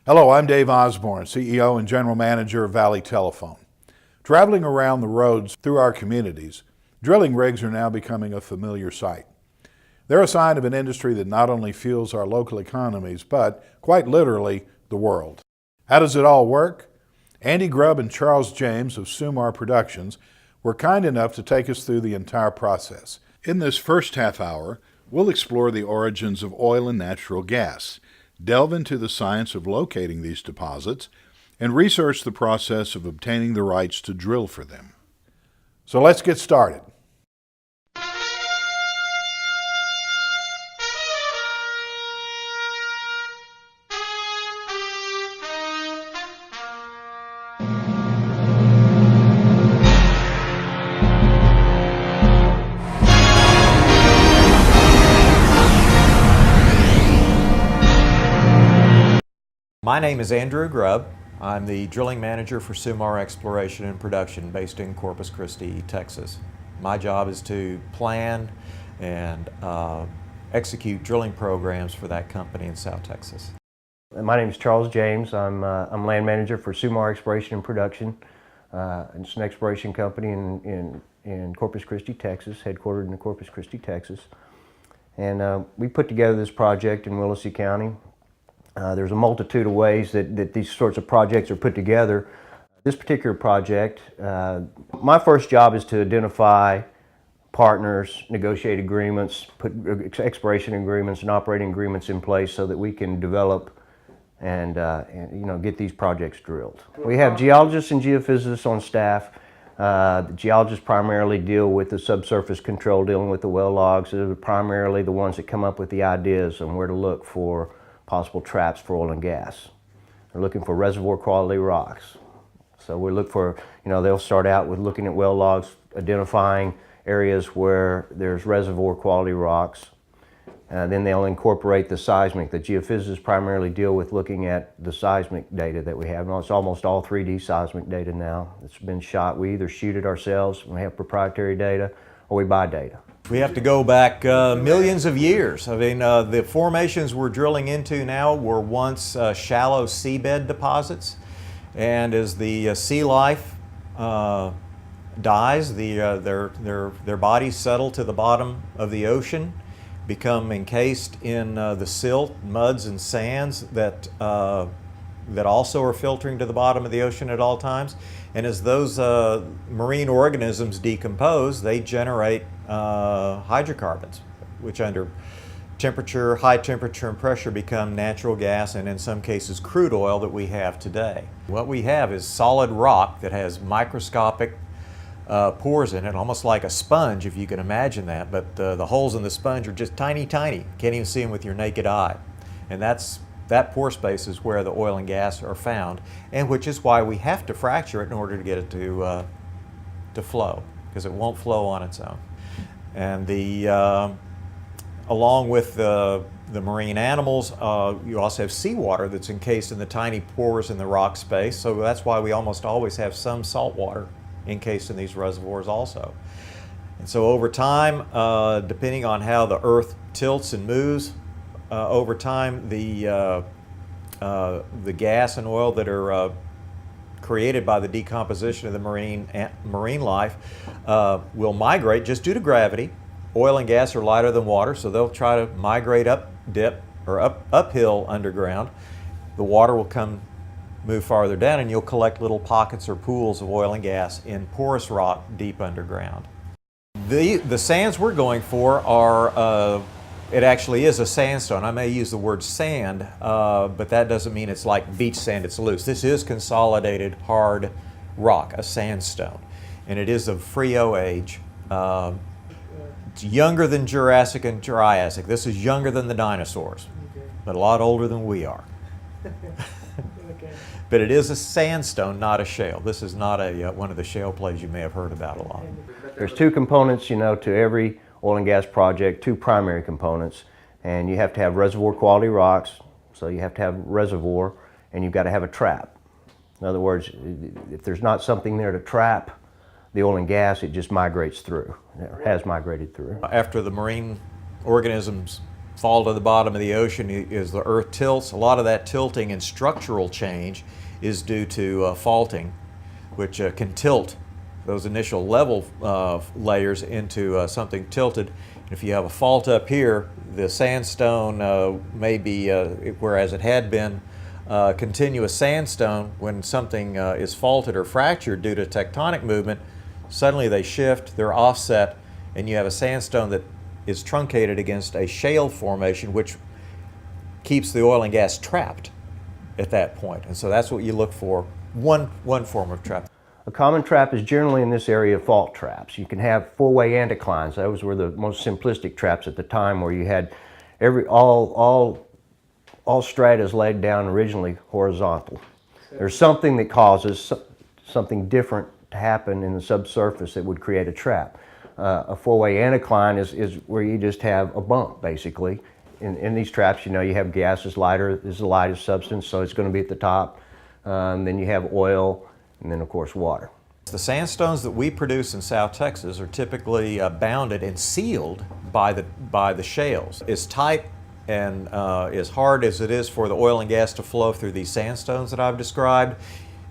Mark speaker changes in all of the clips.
Speaker 1: Hello, I'm Dave Osborne, CEO and General Manager of Valley Telephone. Traveling around the roads through our communities, drilling rigs are now becoming a familiar sight. They're a sign of an industry that not only fuels our local economies, but quite literally the world. How does it all work? Andy Grubb and Charles James of Sumar Productions were kind enough to take us through the entire process. In this first half hour, we'll explore the origins of oil and natural gas, delve into the science of locating these deposits, and research the process of obtaining the rights to drill for them. So let's get started.
Speaker 2: My name is Andrew Grubb. I'm the drilling manager for Sumar Exploration and Production based in Corpus Christi, Texas. My job is to plan and execute drilling programs for that company in South Texas.
Speaker 3: My name is Charles James. I'm land manager for Sumar Exploration and Production. It's an exploration company in Corpus Christi, Texas, headquartered in Corpus Christi, Texas. And we put together this project in Willacy County. There's a multitude of ways that these sorts of projects are put together. This particular project, my first job is to identify partners, negotiate agreements, put exploration agreements and operating agreements in place so that we can develop and get these projects drilled. We have geologists and geophysicists on staff. The geologists primarily deal with the subsurface control, dealing with the well logs. They're primarily the ones that come up with the ideas on where to look for possible traps for oil and gas. They're looking for reservoir quality rocks. So we look for, they'll start out with looking at well logs, identifying areas where there's reservoir quality rocks. Then they'll incorporate the seismic. The geophysicists primarily deal with looking at the seismic data that we have. Now, it's almost all 3D seismic data now. It's been shot. We either shoot it ourselves, we have proprietary data, or we buy data.
Speaker 2: We have to go back millions of years. I mean, the formations we're drilling into now were once shallow seabed deposits, and as the sea life dies, their bodies settle to the bottom of the ocean, become encased in the silt, muds, and sands that also are filtering to the bottom of the ocean at all times. And as those marine organisms decompose, they generate hydrocarbons, which under high temperature and pressure become natural gas and in some cases crude oil that we have today. What we have is solid rock that has microscopic pores in it, almost like a sponge if you can imagine that, but the holes in the sponge are just tiny, tiny. Can't even see them with your naked eye. And that pore space is where the oil and gas are found, and which is why we have to fracture it in order to get it to flow, because it won't flow on its own. And along with the marine animals, you also have seawater that's encased in the tiny pores in the rock space, so that's why we almost always have some salt water encased in these reservoirs also. And so over time, depending on how the earth tilts and moves, over time, the gas and oil that are created by the decomposition of the marine life will migrate just due to gravity. Oil and gas are lighter than water, so they'll try to migrate uphill underground. The water will move farther down, and you'll collect little pockets or pools of oil and gas in porous rock deep underground. The sands we're going for are it actually is a sandstone. I may use the word sand, but that doesn't mean it's like beach sand, it's loose. This is consolidated hard rock, a sandstone. And it is of Frio age. It's younger than Jurassic and Triassic. This is younger than the dinosaurs, but a lot older than we are. But it is a sandstone, not a shale. This is not one of the shale plays you may have heard about a lot.
Speaker 3: There's two components, to every oil and gas project, two primary components, and you have to have reservoir quality rocks, so you have to have reservoir, and you've got to have a trap. In other words, if there's not something there to trap the oil and gas, it just migrates through, or has migrated through.
Speaker 2: After the marine organisms fall to the bottom of the ocean is the earth tilts. A lot of that tilting and structural change is due to faulting, which can tilt those initial level layers into something tilted. And if you have a fault up here, the sandstone may be, whereas it had been continuous sandstone, when something is faulted or fractured due to tectonic movement, suddenly they shift, they're offset, and you have a sandstone that is truncated against a shale formation, which keeps the oil and gas trapped at that point. And so that's what you look for, one form of trap.
Speaker 3: A common trap is generally in this area fault traps. You can have four-way anticlines. Those were the most simplistic traps at the time, where you had all stratas laid down originally horizontal. There's something that causes something different to happen in the subsurface that would create a trap. A four-way anticline is where you just have a bump, basically. In these traps, you know, you have gas is the lightest substance, so it's going to be at the top. Then you have oil, and then of course water.
Speaker 2: The sandstones that we produce in South Texas are typically bounded and sealed by the shales. As tight and as hard as it is for the oil and gas to flow through these sandstones that I've described,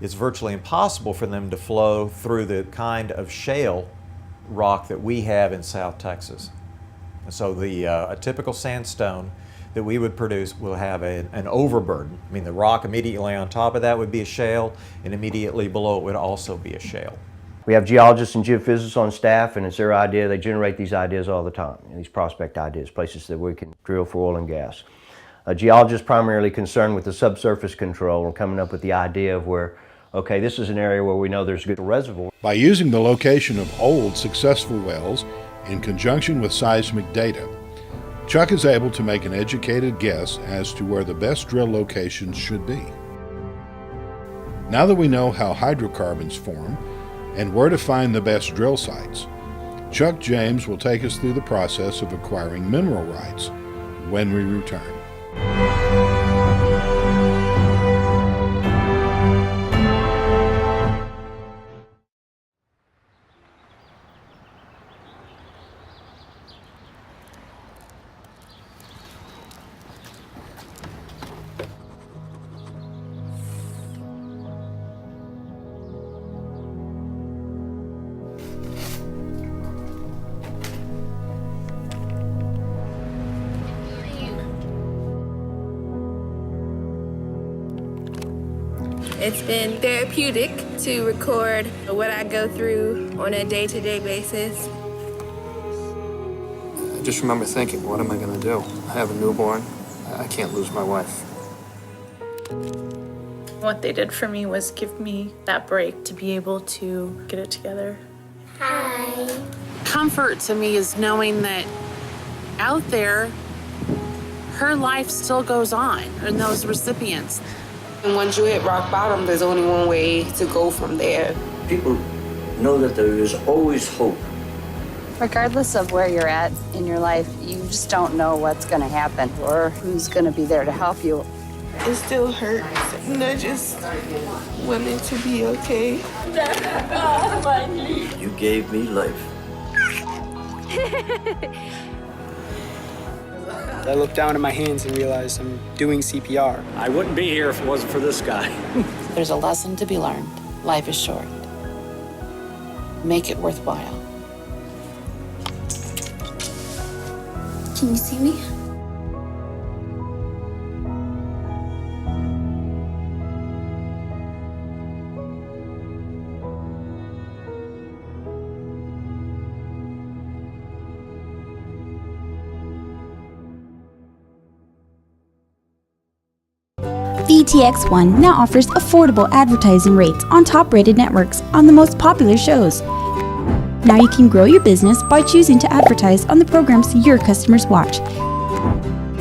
Speaker 2: it's virtually impossible for them to flow through the kind of shale rock that we have in South Texas. And so a typical sandstone that we would produce will have an overburden. I mean, the rock immediately on top of that would be a shale, and immediately below it would also be a shale.
Speaker 3: We have geologists and geophysicists on staff, and it's their idea. They generate these ideas all the time, these prospect ideas, places that we can drill for oil and gas. A geologist primarily concerned with the subsurface control and coming up with the idea of where, okay, this is an area where we know there's a good reservoir.
Speaker 1: By using the location of old successful wells in conjunction with seismic data, Chuck is able to make an educated guess as to where the best drill locations should be. Now that we know how hydrocarbons form and where to find the best drill sites, Chuck James will take us through the process of acquiring mineral rights when we return.
Speaker 4: It's been therapeutic to record what I go through on a day-to-day basis.
Speaker 5: I just remember thinking, what am I going to do? I have a newborn. I can't lose my wife.
Speaker 6: What they did for me was give me that break to be able to get it together.
Speaker 7: Hi. Comfort to me is knowing that out there, her life still goes on, and those recipients.
Speaker 8: And once you hit rock bottom, there's only one way to go from there.
Speaker 9: People know that there is always hope.
Speaker 10: Regardless of where you're at in your life, you just don't know what's going to happen or who's going to be there to help you.
Speaker 8: It still hurts, and I just want it to be okay.
Speaker 9: You gave me life.
Speaker 11: I looked down at my hands and realized I'm doing CPR.
Speaker 9: I wouldn't be here if it wasn't for this guy.
Speaker 7: There's a lesson to be learned. Life is short. Make it worthwhile.
Speaker 10: Can you see me?
Speaker 12: VTX1 now offers affordable advertising rates on top-rated networks on the most popular shows. Now you can grow your business by choosing to advertise on the programs your customers watch.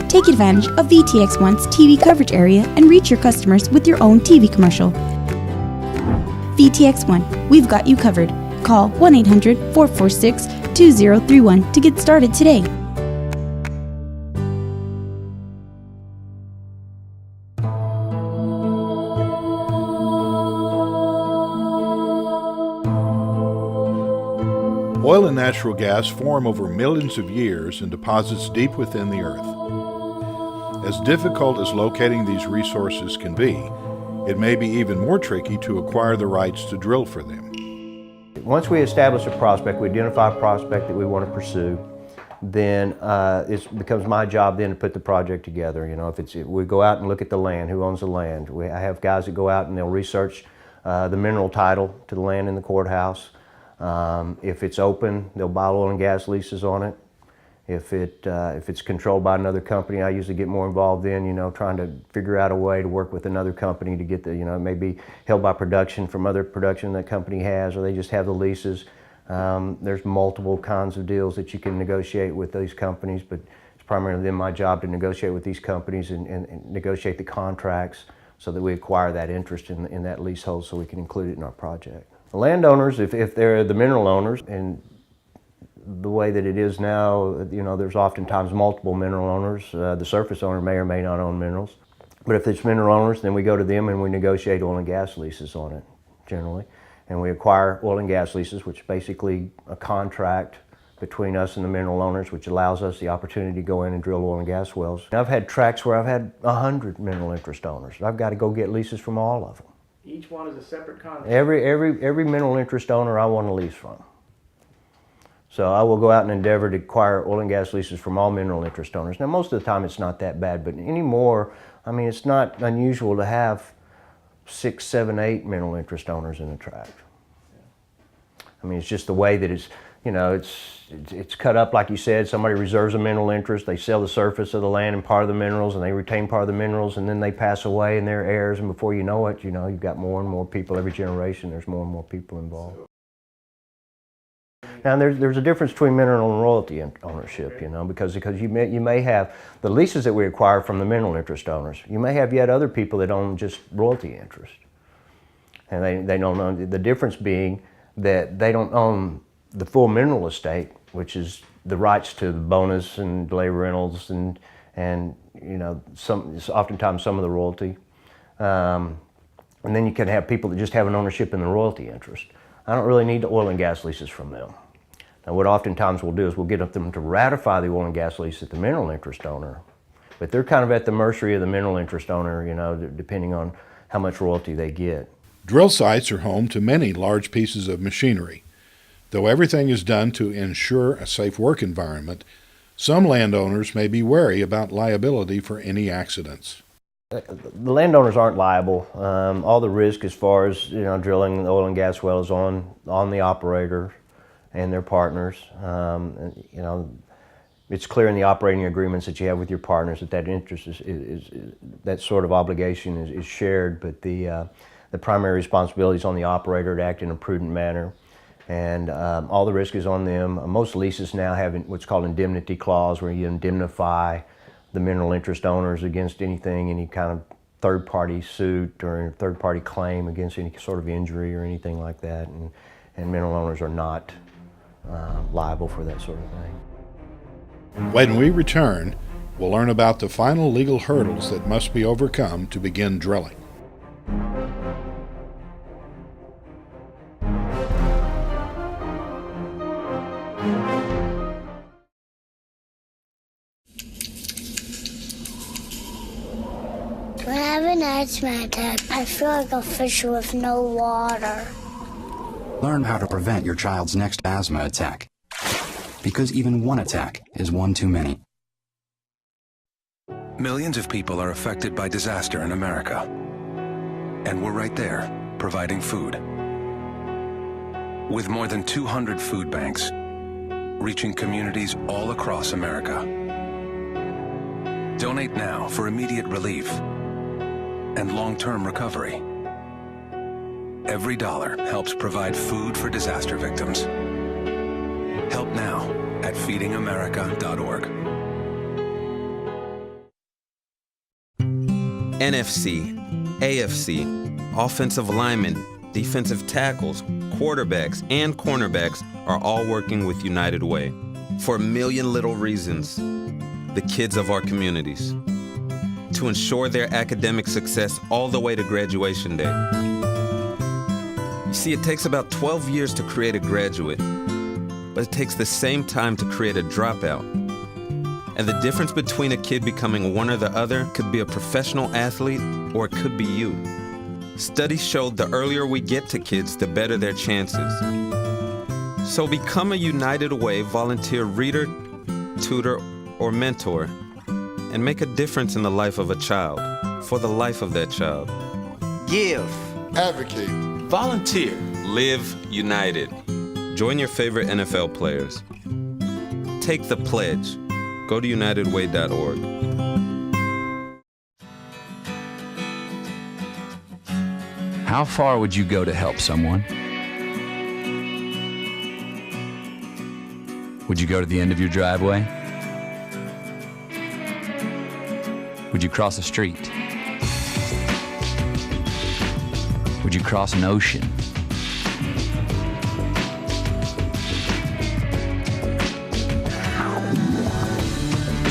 Speaker 12: Take advantage of VTX1's TV coverage area and reach your customers with your own TV commercial. VTX1, we've got you covered. Call 1-800-446-2031 to get started today.
Speaker 1: Oil and natural gas form over millions of years in deposits deep within the earth. As difficult as locating these resources can be, it may be even more tricky to acquire the rights to drill for them.
Speaker 3: Once we establish a prospect, we identify a prospect that we want to pursue, then it becomes my job then to put the project together. You know, if we go out and look at the land, who owns the land. I have guys that go out and they'll research the mineral title to the land in the courthouse. If it's open, they'll buy oil and gas leases on it. If it's controlled by another company, I usually get more involved in, you know, trying to figure out a way to work with another company to get the, you know, it may be held by production from other production that company has, or they just have the leases. There's multiple kinds of deals that you can negotiate with these companies, but it's primarily then my job to negotiate with these companies and negotiate the contracts so that we acquire that interest in that leasehold so we can include it in our project. The landowners, if they're the mineral owners, and the way that it is now, you know, there's oftentimes multiple mineral owners. The surface owner may or may not own minerals. But if it's mineral owners, then we go to them and we negotiate oil and gas leases on it, generally. And we acquire oil and gas leases, which is basically a contract between us and the mineral owners, which allows us the opportunity to go in and drill oil and gas wells. I've had tracts where I've had 100 mineral interest owners. I've got to go get leases from all of them.
Speaker 13: Each one is a separate contract?
Speaker 3: Every mineral interest owner I want a lease from. So I will go out and endeavor to acquire oil and gas leases from all mineral interest owners. Now, most of the time it's not that bad, but anymore, I mean, it's not unusual to have 6, 7, 8 mineral interest owners in a tract. I mean, it's just the way that it's, you know, it's cut up like you said. Somebody reserves a mineral interest, they sell the surface of the land and part of the minerals, and they retain part of the minerals, and then they pass away and they're heirs, and before you know it, you know, you've got more and more people. Every generation, there's more and more people involved. Now, there's a difference between mineral and royalty ownership, you know, because you may have the leases that we acquire from the mineral interest owners. You may have yet other people that own just royalty interest. And they don't own, the difference being that they don't own the full mineral estate, which is the rights to the bonus and delay rentals and you know, oftentimes some of the royalty. And then you can have people that just have an ownership in the royalty interest. I don't really need the oil and gas leases from them. Now, what oftentimes we'll do is we'll get them to ratify the oil and gas lease at the mineral interest owner, but they're kind of at the mercy of the mineral interest owner, you know, depending on how much royalty they get.
Speaker 1: Drill sites are home to many large pieces of machinery. Though everything is done to ensure a safe work environment, some landowners may be wary about liability for any accidents.
Speaker 3: The landowners aren't liable. All the risk as far as, you know, drilling the oil and gas wells on the operator and their partners. And, you know, it's clear in the operating agreements that you have with your partners that interest is that sort of obligation is shared, but the primary responsibility is on the operator to act in a prudent manner. And all the risk is on them. Most leases now have what's called indemnity clause, where you indemnify the mineral interest owners against anything, any kind of third-party suit or third-party claim against any sort of injury or anything like that. And mineral owners are not liable for that sort of thing.
Speaker 1: When we return, we'll learn about the final legal hurdles that must be overcome to begin drilling.
Speaker 14: When I have an asthma attack, I feel like a fish with no water.
Speaker 15: Learn how to prevent your child's next asthma attack, because even one attack is one too many.
Speaker 16: Millions of people are affected by disaster in America, and we're right there, providing food. With more than 200 food banks, reaching communities all across America. Donate now for immediate relief and long-term recovery. Every dollar helps provide food for disaster victims. Help now at feedingamerica.org.
Speaker 17: NFC, AFC, offensive linemen, defensive tackles, quarterbacks, and cornerbacks are all working with United Way for a million little reasons. The kids of our communities, to ensure their academic success all the way to graduation day. You see, it takes about 12 years to create a graduate, but it takes the same time to create a dropout. And the difference between a kid becoming one or the other could be a professional athlete, or it could be you. Studies showed the earlier we get to kids, the better their chances. So become a United Way volunteer reader, tutor, or mentor, and make a difference in the life of a child, for the life of that child.
Speaker 18: Give.
Speaker 19: Advocate.
Speaker 18: Volunteer.
Speaker 17: Live united. Join your favorite NFL players. Take the pledge. Go to unitedway.org.
Speaker 15: How far would you go to help someone? Would you go to the end of your driveway? Would you cross a street? Would you cross an ocean?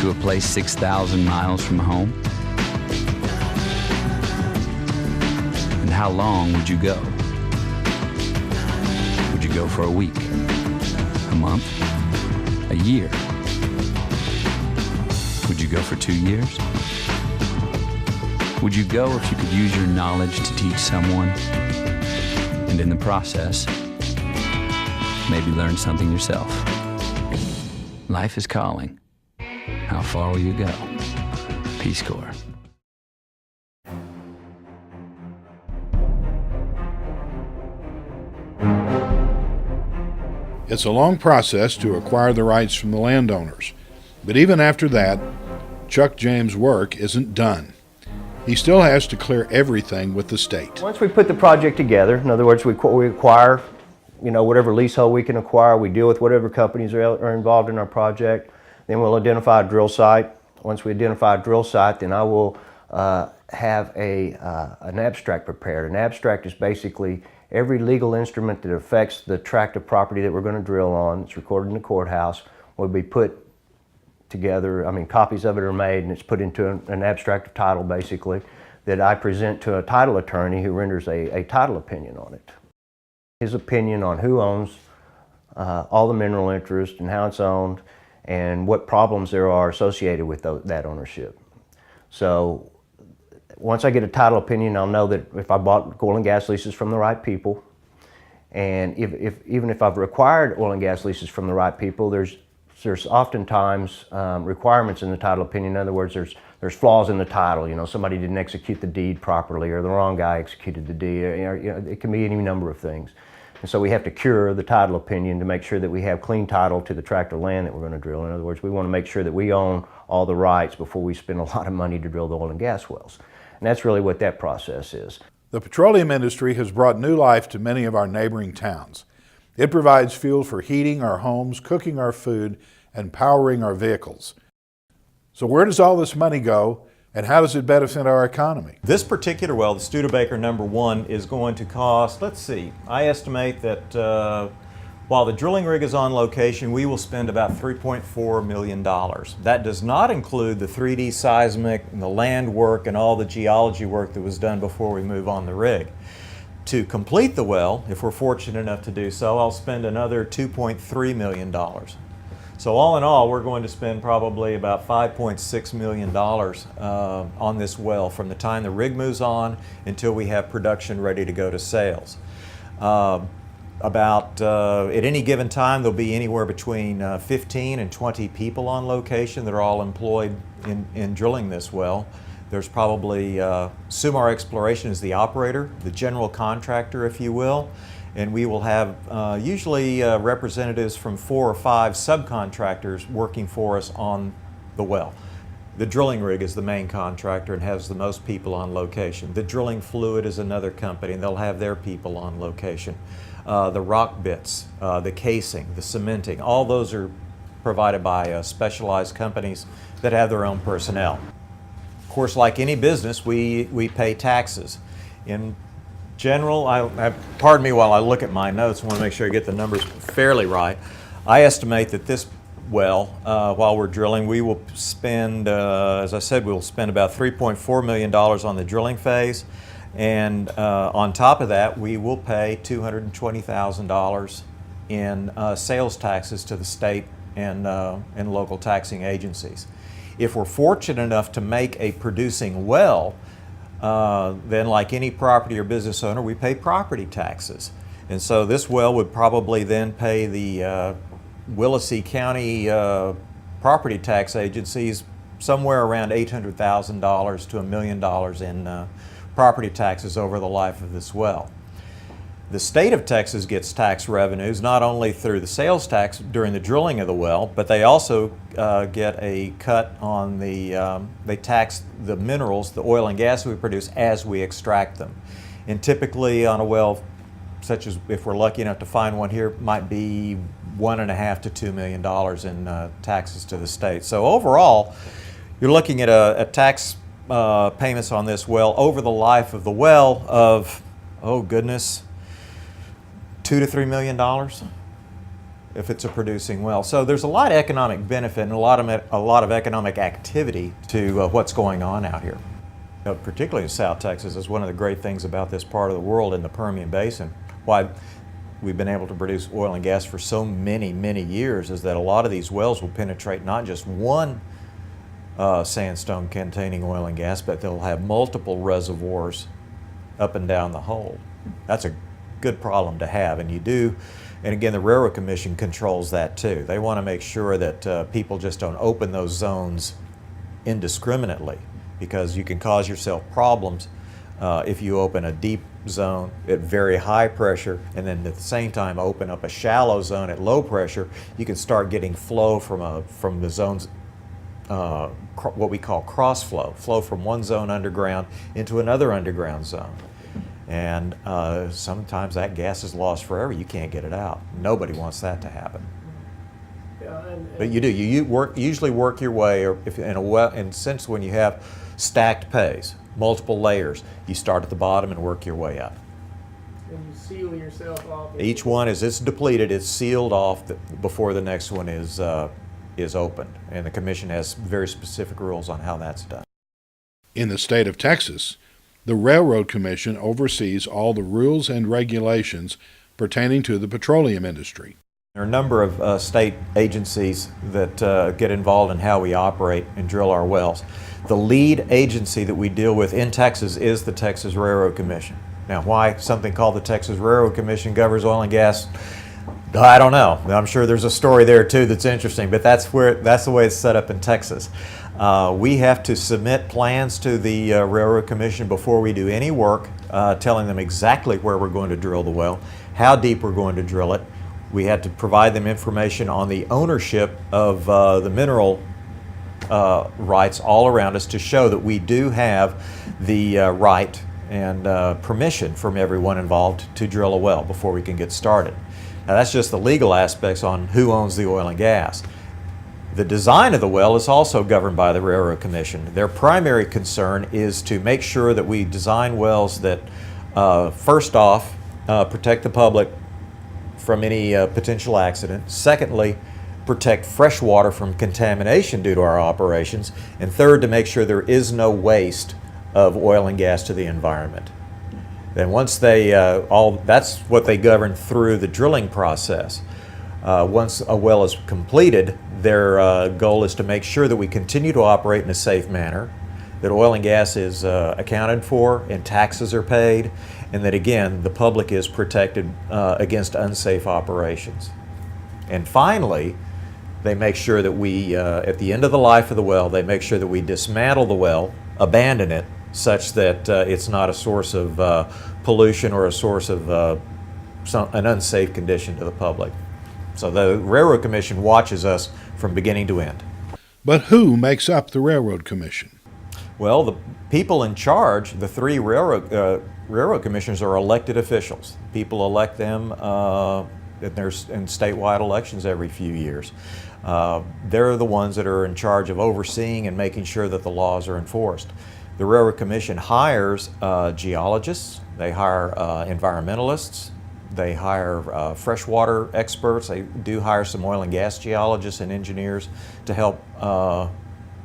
Speaker 15: To a place 6,000 miles from home? And how long would you go? Would you go for a week? A month? A year? Would you go for 2 years? Would you go if you could use your knowledge to teach someone, and in the process, maybe learn something yourself? Life is calling. How far will you go? Peace Corps.
Speaker 1: It's a long process to acquire the rights from the landowners, but even after that, Chuck James' work isn't done. He still has to clear everything with the state.
Speaker 3: Once we put the project together, in other words, we acquire, whatever leasehold we can acquire, we deal with whatever companies are involved in our project, then we'll identify a drill site. Once we identify a drill site, then I will have an abstract prepared. An abstract is basically every legal instrument that affects the tract of property that we're going to drill on. It's recorded in the courthouse, will be put together. Copies of it are made, and it's put into an abstract of title, basically, that I present to a title attorney who renders a title opinion on it. His opinion on who owns all the mineral interest and how it's owned and what problems there are associated with that ownership. So once I get a title opinion, I'll know that if I bought oil and gas leases from the right people, and even if I've required oil and gas leases from the right people, there's oftentimes requirements in the title opinion. In other words, there's flaws in the title. Somebody didn't execute the deed properly, or the wrong guy executed the deed. It can be any number of things. And so we have to cure the title opinion to make sure that we have clean title to the tract of land that we're going to drill. In other words, we want to make sure that we own all the rights before we spend a lot of money to drill the oil and gas wells. And that's really what that process is.
Speaker 1: The petroleum industry has brought new life to many of our neighboring towns. It provides fuel for heating our homes, cooking our food, and powering our vehicles. So where does all this money go, and how does it benefit our economy?
Speaker 2: This particular well, the Studebaker number 1, is going to cost, I estimate that while the drilling rig is on location, we will spend about $3.4 million. That does not include the 3D seismic and the land work and all the geology work that was done before we move on the rig. To complete the well, if we're fortunate enough to do so, I'll spend another $2.3 million. So all in all, we're going to spend probably about $5.6 million on this well from the time the rig moves on until we have production ready to go to sales. At any given time, there'll be anywhere between 15 and 20 people on location that are all employed in drilling this well. There's probably, Sumar Exploration is the operator, the general contractor, if you will, and we will have usually representatives from 4 or 5 subcontractors working for us on the well. The drilling rig is the main contractor and has the most people on location. The drilling fluid is another company, and they'll have their people on location. The rock bits, the casing, the cementing, all those are provided by specialized companies that have their own personnel. Of course, like any business, we pay taxes. In general, pardon me while I look at my notes, I want to make sure I get the numbers fairly right. I estimate that this well, while we're drilling, we will spend, as I said, we'll spend about $3.4 million on the drilling phase. And on top of that, we will pay $220,000 in sales taxes to the state and local taxing agencies. If we're fortunate enough to make a producing well, then like any property or business owner, we pay property taxes. And so this well would probably then pay the Willacy County property tax agencies somewhere around $800,000 to $1 million in property taxes over the life of this well. The state of Texas gets tax revenues not only through the sales tax during the drilling of the well, but they also get a cut on the, they tax the minerals, the oil and gas we produce as we extract them. And typically on a well, such as if we're lucky enough to find one here, might be $1.5 to $2 million in taxes to the state. So overall, you're looking at a tax payments on this well over the life of the well of, oh goodness, $2 to $3 million if it's a producing well. So there's a lot of economic benefit and a lot of economic activity to what's going on out here. Particularly in South Texas is one of the great things about this part of the world in the Permian Basin. Why we've been able to produce oil and gas for so many, many years is that a lot of these wells will penetrate not just one sandstone containing oil and gas, but they'll have multiple reservoirs up and down the hole. That's a good problem to have, and you do, and again the Railroad Commission controls that too. They want to make sure that people just don't open those zones indiscriminately, because you can cause yourself problems if you open a deep zone at very high pressure and then at the same time open up a shallow zone at low pressure. You can start getting flow from the zones, what we call cross flow from one zone underground into another underground zone. And sometimes that gas is lost forever. You can't get it out. Nobody wants that to happen. But you do. You usually work your way, or if in a well, and since when you have stacked pays, multiple layers, you start at the bottom and work your way up.
Speaker 13: And you seal yourself off.
Speaker 2: Each one, as it's depleted, it's sealed off before the next one is opened, and the Commission has very specific rules on how that's done.
Speaker 1: In the state of Texas, the Railroad Commission oversees all the rules and regulations pertaining to the petroleum industry.
Speaker 2: There are a number of state agencies that get involved in how we operate and drill our wells. The lead agency that we deal with in Texas is the Texas Railroad Commission. Now, why something called the Texas Railroad Commission governs oil and gas, I don't know. I'm sure there's a story there too that's interesting, but that's the way it's set up in Texas. We have to submit plans to the Railroad Commission before we do any work, telling them exactly where we're going to drill the well, how deep we're going to drill it. We had to provide them information on the ownership of the mineral rights all around us to show that we do have the right and permission from everyone involved to drill a well before we can get started. Now that's just the legal aspects on who owns the oil and gas. The design of the well is also governed by the Railroad Commission. Their primary concern is to make sure that we design wells that first off protect the public from any potential accident. Secondly, protect fresh water from contamination due to our operations. And third, to make sure there is no waste of oil and gas to the environment. Then once they, that's what they govern through the drilling process. Once a well is completed, their goal is to make sure that we continue to operate in a safe manner, that oil and gas is accounted for and taxes are paid, and that again, the public is protected against unsafe operations. And finally, they make sure that we, at the end of the life of the well, they make sure that we dismantle the well, abandon it, such that it's not a source of pollution or a source of an unsafe condition to the public. So the Railroad Commission watches us from beginning to end.
Speaker 1: But who makes up the Railroad Commission?
Speaker 2: Well, the people in charge, the three railroad commissioners, are elected officials. People elect them in statewide elections every few years. They're the ones that are in charge of overseeing and making sure that the laws are enforced. The Railroad Commission hires geologists, they hire environmentalists, they hire freshwater experts, they do hire some oil and gas geologists and engineers to help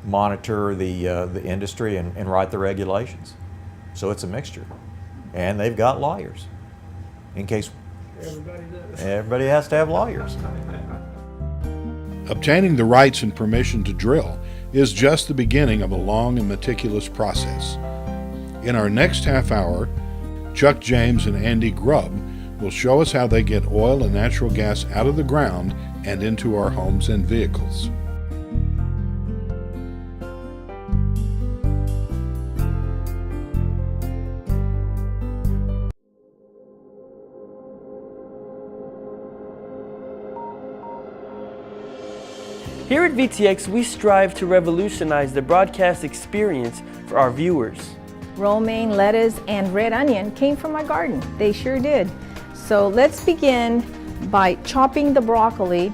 Speaker 2: monitor the industry and write the regulations. So it's a mixture. And they've got lawyers, in case everybody has to have lawyers.
Speaker 1: Obtaining the rights and permission to drill is just the beginning of a long and meticulous process. In our next half hour, Chuck James and Andy Grubb will show us how they get oil and natural gas out of the ground and into our homes and vehicles.
Speaker 19: Here at VTX, we strive to revolutionize the broadcast experience for our viewers.
Speaker 20: Romaine, lettuce, and red onion came from my garden. They sure did. So let's begin by chopping the broccoli.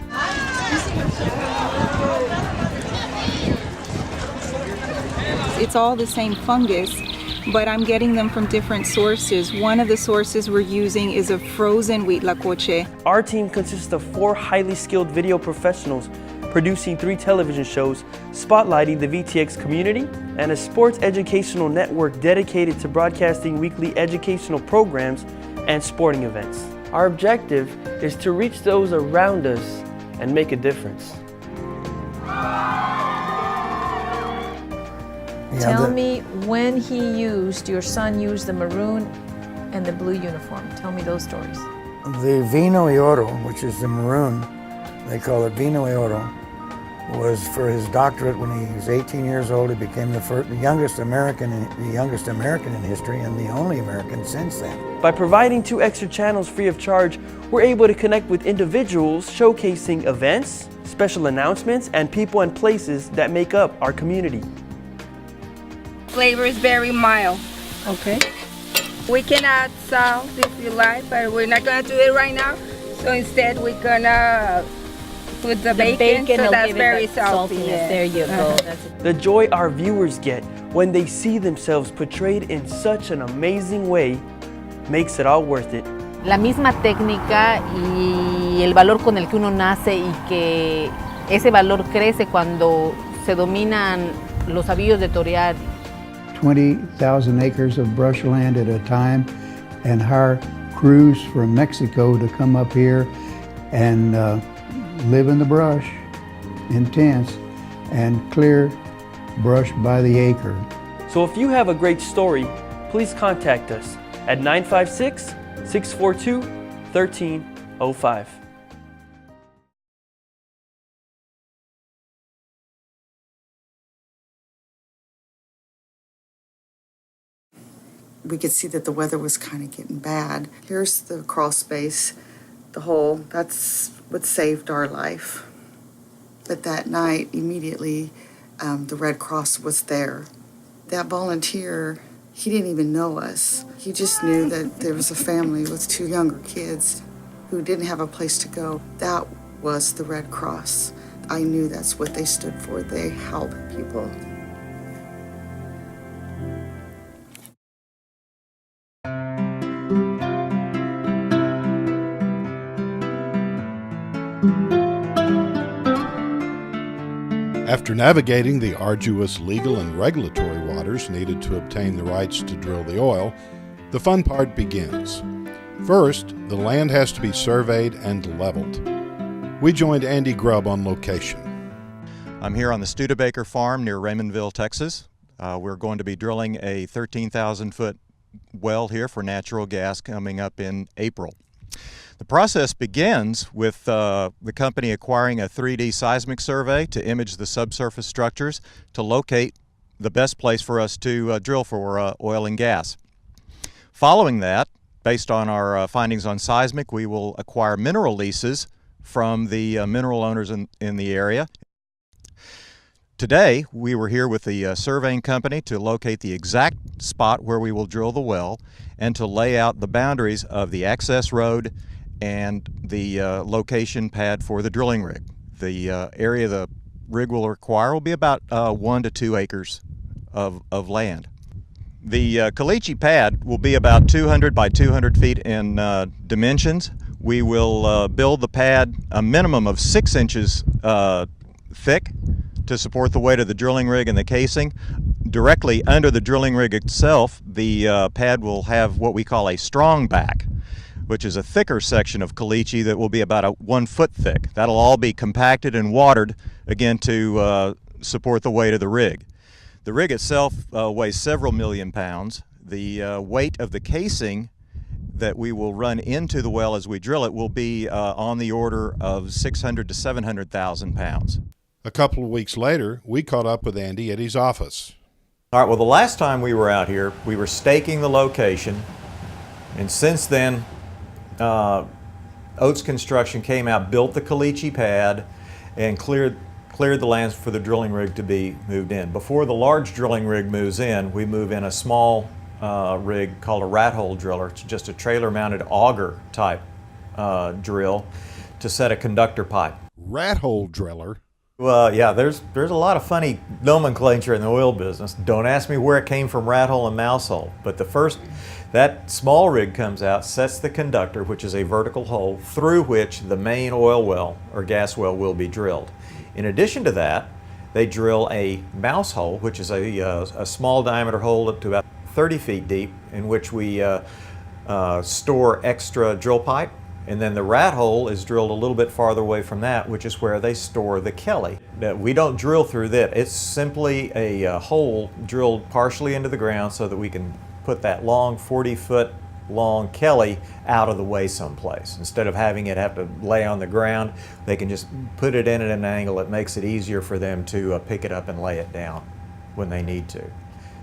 Speaker 21: It's all the same fungus, but I'm getting them from different sources. One of the sources we're using is a frozen huitlacoche.
Speaker 19: Our team consists of 4 highly skilled video professionals producing 3 television shows spotlighting the VTX community and a sports educational network dedicated to broadcasting weekly educational programs and sporting events. Our objective is to reach those around us and make a difference.
Speaker 20: Tell me when your son used the maroon and the blue uniform. Tell me those stories.
Speaker 22: The Vino y Oro, which is the maroon, they call it Vino y Oro, was for his doctorate when he was 18 years old. He became the youngest American in history and the only American since then.
Speaker 19: By providing 2 extra channels free of charge, we're able to connect with individuals showcasing events, special announcements, and people and places that make up our community.
Speaker 23: Flavor is very mild.
Speaker 20: Okay.
Speaker 23: We can add salt if you like, but we're not gonna do it right now. So instead we're gonna put the bacon so that's very salty.
Speaker 20: Saltiness. There you go.
Speaker 19: The joy our viewers get when they see themselves portrayed in such an amazing way makes it all worth it.
Speaker 24: La misma técnica y el valor con el que uno nace y que ese valor crece cuando se dominan los sabios de torear.
Speaker 25: 20,000 acres of brushland at a time, and hire crews from Mexico to come up here and live in the brush in tents and clear brush by the acre.
Speaker 19: So if you have a great story, please contact us at 956-642-1305.
Speaker 26: We could see that the weather was kind of getting bad. Here's the crawl space, the hole. That's what saved our life. But that night, immediately, the Red Cross was there. That volunteer, he didn't even know us. He just knew that there was a family with 2 younger kids who didn't have a place to go. That was the Red Cross. I knew that's what they stood for. They help people.
Speaker 1: After navigating the arduous legal and regulatory waters needed to obtain the rights to drill the oil, the fun part begins. First, the land has to be surveyed and leveled. We joined Andy Grubb on location.
Speaker 2: I'm here on the Studebaker farm near Raymondville, Texas. We're going to be drilling a 13,000-foot well here for natural gas coming up in April. The process begins with the company acquiring a 3D seismic survey to image the subsurface structures to locate the best place for us to drill for oil and gas. Following that, based on our findings on seismic, we will acquire mineral leases from the mineral owners in the area. Today, we were here with the surveying company to locate the exact spot where we will drill the well and to lay out the boundaries of the access road and the location pad for the drilling rig. The area the rig will require will be about 1 to 2 acres of land. The caliche pad will be about 200 by 200 feet in dimensions. We will build the pad a minimum of 6 inches thick to support the weight of the drilling rig and the casing. Directly under the drilling rig itself, the pad will have what we call a strong back, which is a thicker section of caliche that will be about 1 foot thick. That'll all be compacted and watered, again, to support the weight of the rig. The rig itself weighs several million pounds. The weight of the casing that we will run into the well as we drill it will be on the order of 600 to 700,000 pounds.
Speaker 1: A couple of weeks later, we caught up with Andy at his office.
Speaker 2: All right, well, the last time we were out here, we were staking the location, and since then, Oates Construction came out, built the caliche pad, and cleared the lands for the drilling rig to be moved in. Before the large drilling rig moves in, we move in a small rig called a rat hole driller. It's just a trailer-mounted auger type drill to set a conductor pipe.
Speaker 1: Rat hole driller?
Speaker 2: Well, yeah, there's a lot of funny nomenclature in the oil business. Don't ask me where it came from, rat hole and mouse hole. But that small rig comes out, sets the conductor, which is a vertical hole, through which the main oil well or gas well will be drilled. In addition to that, they drill a mouse hole, which is a small diameter hole up to about 30 feet deep, in which we store extra drill pipe. And then the rat hole is drilled a little bit farther away from that, which is where they store the Kelly. We don't drill through that. It's simply a hole drilled partially into the ground so that we can put that long 40-foot long Kelly out of the way someplace. Instead of having it have to lay on the ground, they can just put it in at an angle. It makes it easier for them to pick it up and lay it down when they need to.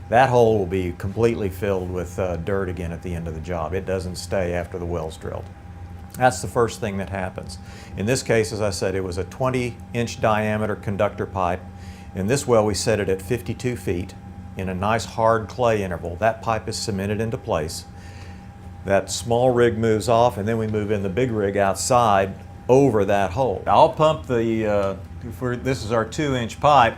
Speaker 2: That hole will be completely filled with dirt again at the end of the job. It doesn't stay after the well's drilled. That's the first thing that happens. In this case, as I said, it was a 20-inch diameter conductor pipe. In this well, we set it at 52 feet in a nice hard clay interval. That pipe is cemented into place. That small rig moves off, and then we move in the big rig outside over that hole. I'll pump this is our 2-inch pipe.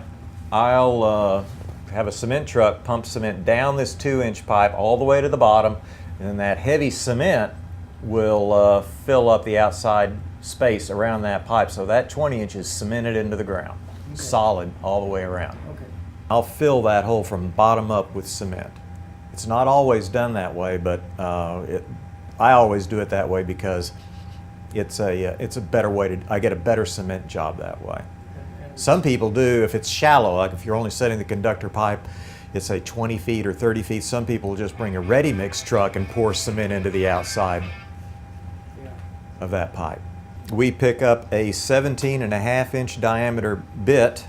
Speaker 2: I'll have a cement truck pump cement down this 2-inch pipe all the way to the bottom, and then that heavy cement will fill up the outside space around that pipe. So that 20 inches cemented into the ground, solid all the way around.
Speaker 13: Okay.
Speaker 2: I'll fill that hole from bottom up with cement. It's not always done that way, but I always do it that way because it's a better way I get a better cement job that way. Some people do, if it's shallow, like if you're only setting the conductor pipe, it's say 20 feet or 30 feet. Some people will just bring a ready mix truck and pour cement into the outside of that pipe. We pick up a 17.5-inch diameter bit,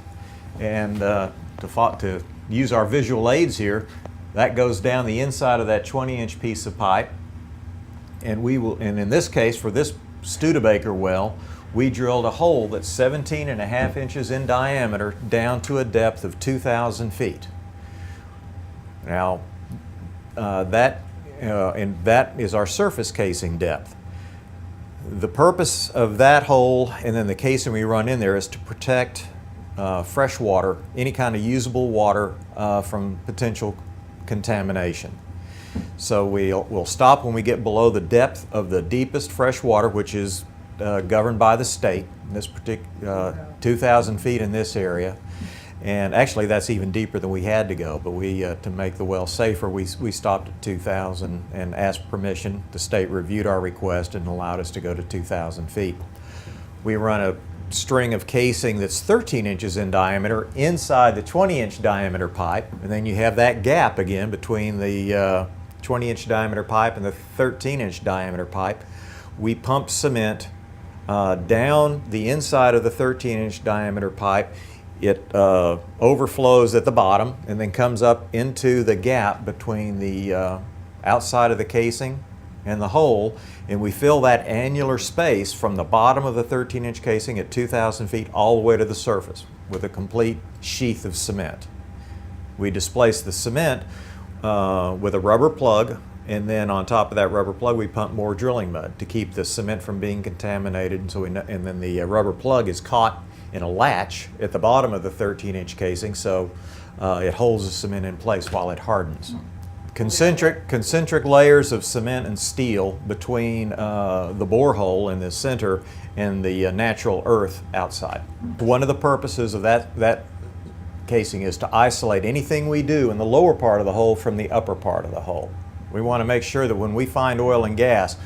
Speaker 2: and to use our visual aids here, that goes down the inside of that 20-inch piece of pipe, and in this case, for this Studebaker well, we drilled a hole that's 17.5 inches in diameter down to a depth of 2,000 feet. Now, that is our surface casing depth. The purpose of that hole and then the casing we run in there is to protect fresh water, any kind of usable water from potential contamination. So we'll stop when we get below the depth of the deepest fresh water, which is governed by the state, in this particular 2,000 feet in this area. And actually that's even deeper than we had to go, but to make the well safer, we stopped at 2,000 and asked permission. The state reviewed our request and allowed us to go to 2,000 feet. We run a string of casing that's 13 inches in diameter inside the 20-inch diameter pipe, and then you have that gap again between the 20-inch diameter pipe and the 13-inch diameter pipe. We pump cement down the inside of the 13-inch diameter pipe. It overflows at the bottom and then comes up into the gap between the outside of the casing and the hole, and we fill that annular space from the bottom of the 13-inch casing at 2,000 feet all the way to the surface with a complete sheath of cement. We displace the cement with a rubber plug, and then on top of that rubber plug we pump more drilling mud to keep the cement from being contaminated, and then the rubber plug is caught in a latch at the bottom of the 13-inch casing, so it holds the cement in place while it hardens. Concentric layers of cement and steel between the borehole in the center and the natural earth outside. One of the purposes of that casing is to isolate anything we do in the lower part of the hole from the upper part of the hole. We want to make sure that when we find oil and gas,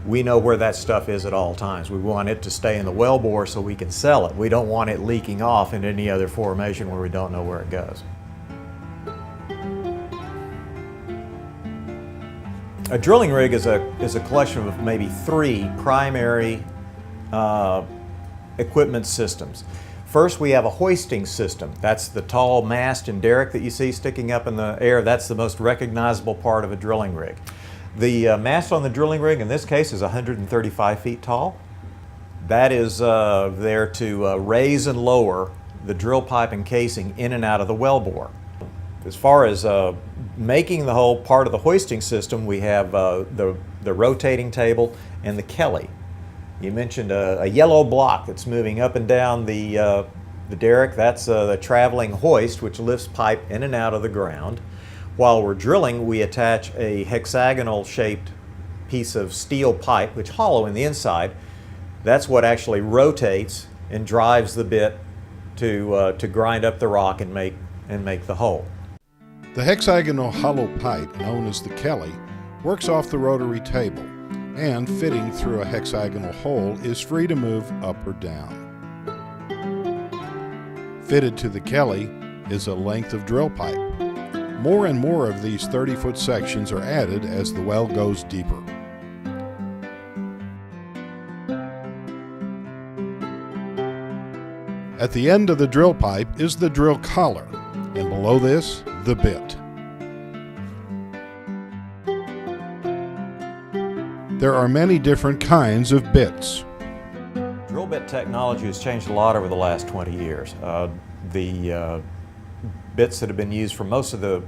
Speaker 2: we know where that stuff is at all times. We want it to stay in the wellbore so we can sell it. We don't want it leaking off into any other formation where we don't know where it goes. A drilling rig is a collection of maybe 3 primary equipment systems. First, we have a hoisting system. That's the tall mast and derrick that you see sticking up in the air. That's the most recognizable part of a drilling rig. The mast on the drilling rig in this case is 135 feet tall. That is there to raise and lower the drill pipe and casing in and out of the wellbore. As far as making the whole part of the hoisting system, we have the rotating table and the Kelly. You mentioned a yellow block that's moving up and down the derrick. That's the traveling hoist, which lifts pipe in and out of the ground. While we're drilling, we attach a hexagonal shaped piece of steel pipe, which is hollow in the inside. That's what actually rotates and drives the bit to grind up the rock and make the hole.
Speaker 1: The hexagonal hollow pipe, known as the Kelly, works off the rotary table, and fitting through a hexagonal hole is free to move up or down. Fitted to the Kelly is a length of drill pipe. More and more of these 30-foot sections are added as the well goes deeper. At the end of the drill pipe is the drill collar, and below this, the bit. There are many different kinds of bits.
Speaker 2: Drill bit technology has changed a lot over the last 20 years. The bits that have been used for most of the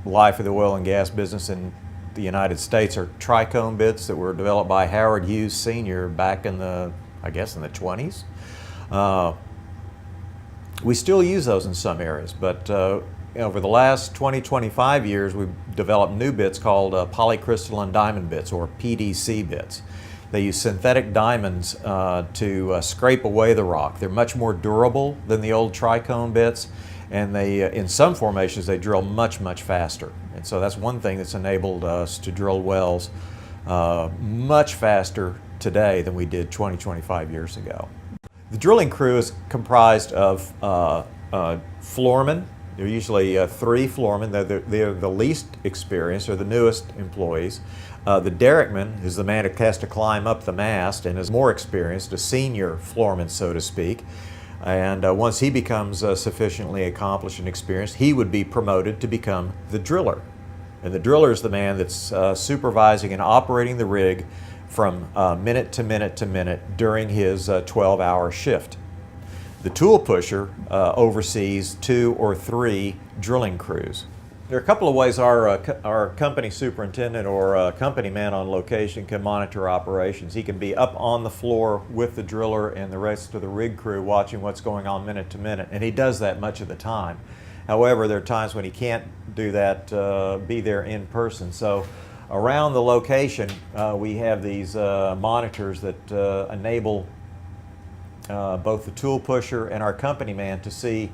Speaker 2: life of the oil and gas business in the United States are tricone bits that were developed by Howard Hughes Sr. back in the, I guess, in the 20s. We still use those in some areas, but over the last 20-25 years, we've developed new bits called polycrystalline diamond bits, or PDC bits. They use synthetic diamonds to scrape away the rock. They're much more durable than the old tricone bits, and they, in some formations, they drill much, much faster. And so that's one thing that's enabled us to drill wells much faster today than we did 20-25 years ago. The drilling crew is comprised of floormen. There are usually 3 floormen. They're the least experienced or the newest employees. The derrickman is the man who has to climb up the mast and is more experienced, a senior floorman, so to speak. And once he becomes sufficiently accomplished and experienced, he would be promoted to become the driller. And the driller is the man that's supervising and operating the rig from minute to minute to minute during his 12-hour shift. The tool pusher oversees 2 or 3 drilling crews. There are a couple of ways our company superintendent or company man on location can monitor operations. He can be up on the floor with the driller and the rest of the rig crew watching what's going on minute to minute, and he does that much of the time. However, there are times when he can't do that, be there in person. So around the location, we have these monitors that enable both the tool pusher and our company man to see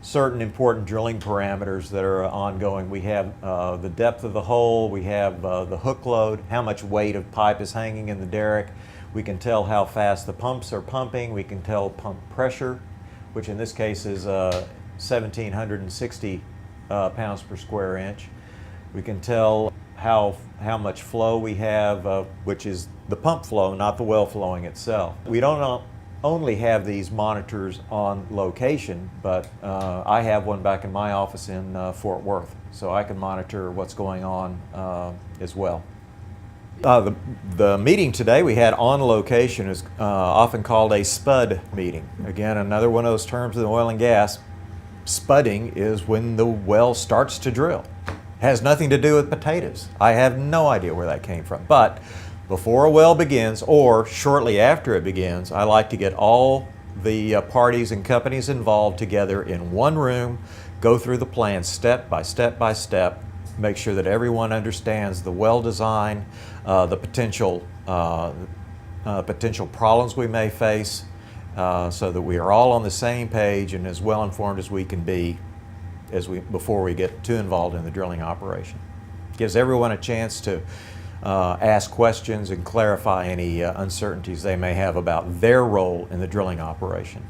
Speaker 2: certain important drilling parameters that are ongoing. We have the depth of the hole, we have the hook load, how much weight of pipe is hanging in the derrick. We can tell how fast the pumps are pumping. We can tell pump pressure, which in this case is 1,760 pounds per square inch. We can tell how much flow we have, which is the pump flow, not the well flowing itself. We don't only have these monitors on location, but I have one back in my office in Fort Worth, so I can monitor what's going on as well. The meeting today we had on location is often called a spud meeting. Again, another one of those terms in oil and gas. Spudding is when the well starts to drill. It has nothing to do with potatoes. I have no idea where that came from, but before a well begins or shortly after it begins, I like to get all the parties and companies involved together in one room, go through the plan step by step by step, make sure that everyone understands the well design, the potential problems we may face, so that we are all on the same page and as well informed as we can be before we get too involved in the drilling operation. Gives everyone a chance to ask questions and clarify any uncertainties they may have about their role in the drilling operation.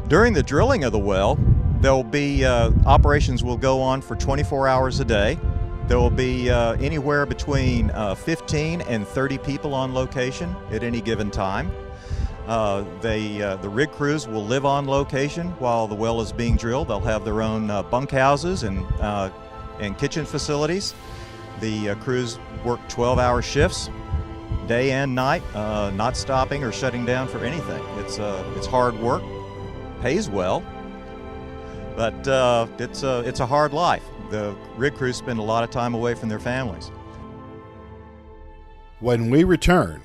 Speaker 4: During the drilling of the well, there'll be operations will go on for 24 hours a day. There will be anywhere between 15 and 30 people on location at any given time. The rig crews will live on location while the well is being drilled. They'll have their own bunkhouses and kitchen facilities. The crews work 12-hour shifts, day and night, not stopping or shutting down for anything. It's hard work, pays well, but it's a hard life. The rig crews spend a lot of time away from their families.
Speaker 1: When we return,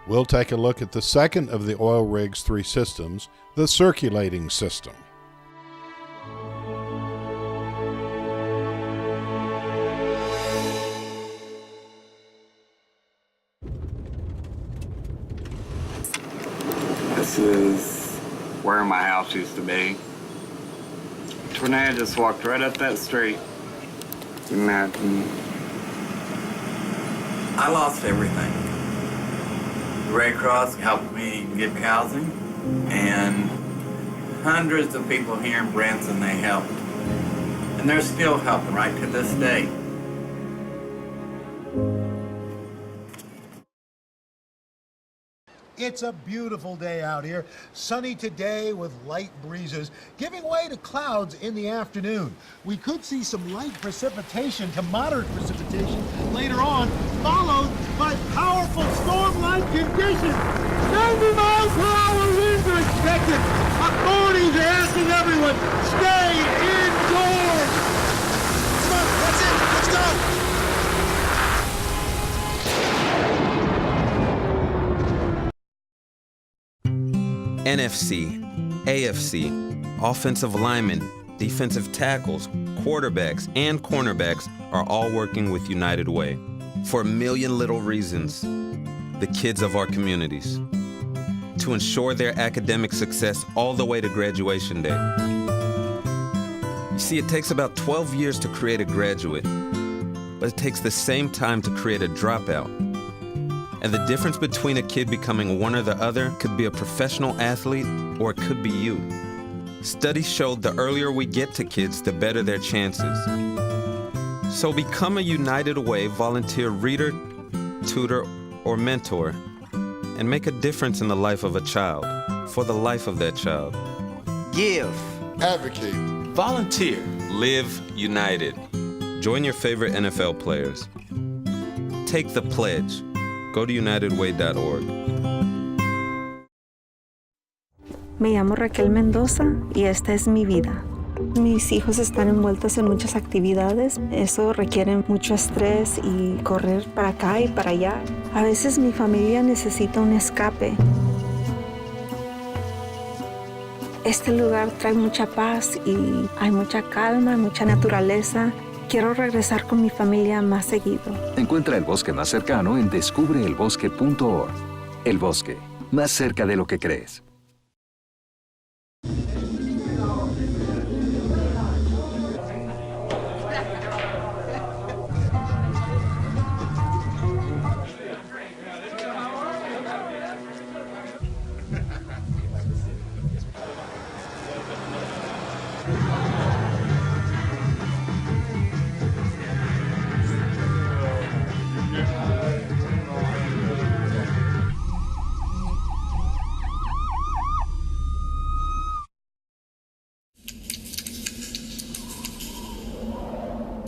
Speaker 1: we'll take a look at the second of the oil rig's three systems, the circulating system.
Speaker 5: This is where my house used to be. Tornado just walked right up that street. Imagine. I lost everything. The Red Cross helped me get housing, and hundreds of people here in Branson, they helped. And they're still helping right to this day.
Speaker 6: It's a beautiful day out here. Sunny today with light breezes, giving way to clouds in the afternoon. We could see some light precipitation to moderate precipitation later on, followed by powerful storm-like conditions. 90 miles per hour winds are expected. Authorities are asking everyone, stay indoors. Come on, that's it. Let's go.
Speaker 17: NFC, AFC, offensive linemen, defensive tackles, quarterbacks, and cornerbacks are all working with United Way for a million little reasons. The kids of our communities. To ensure their academic success all the way to graduation day. You see, it takes about 12 years to create a graduate, but it takes the same time to create a dropout. And the difference between a kid becoming one or the other could be a professional athlete, or it could be you. Studies showed the earlier we get to kids, the better their chances. So become a United Way volunteer reader, tutor, or mentor, and make a difference in the life of a child, for the life of that child.
Speaker 18: Give.
Speaker 17: Advocate.
Speaker 18: Volunteer.
Speaker 17: Live united. Join your favorite NFL players. Take the pledge. Go to unitedway.org.
Speaker 8: Me llamo Raquel Mendoza y esta es mi vida. Mis hijos están envueltos en muchas actividades. Eso requiere mucho estrés y correr para acá y para allá. A veces mi familia necesita un escape. Este lugar trae mucha paz y hay mucha calma, mucha naturaleza. Quiero regresar con mi familia más seguido.
Speaker 9: Encuentra el bosque más cercano en descubreelbosque.org. El bosque, más cerca de lo que crees.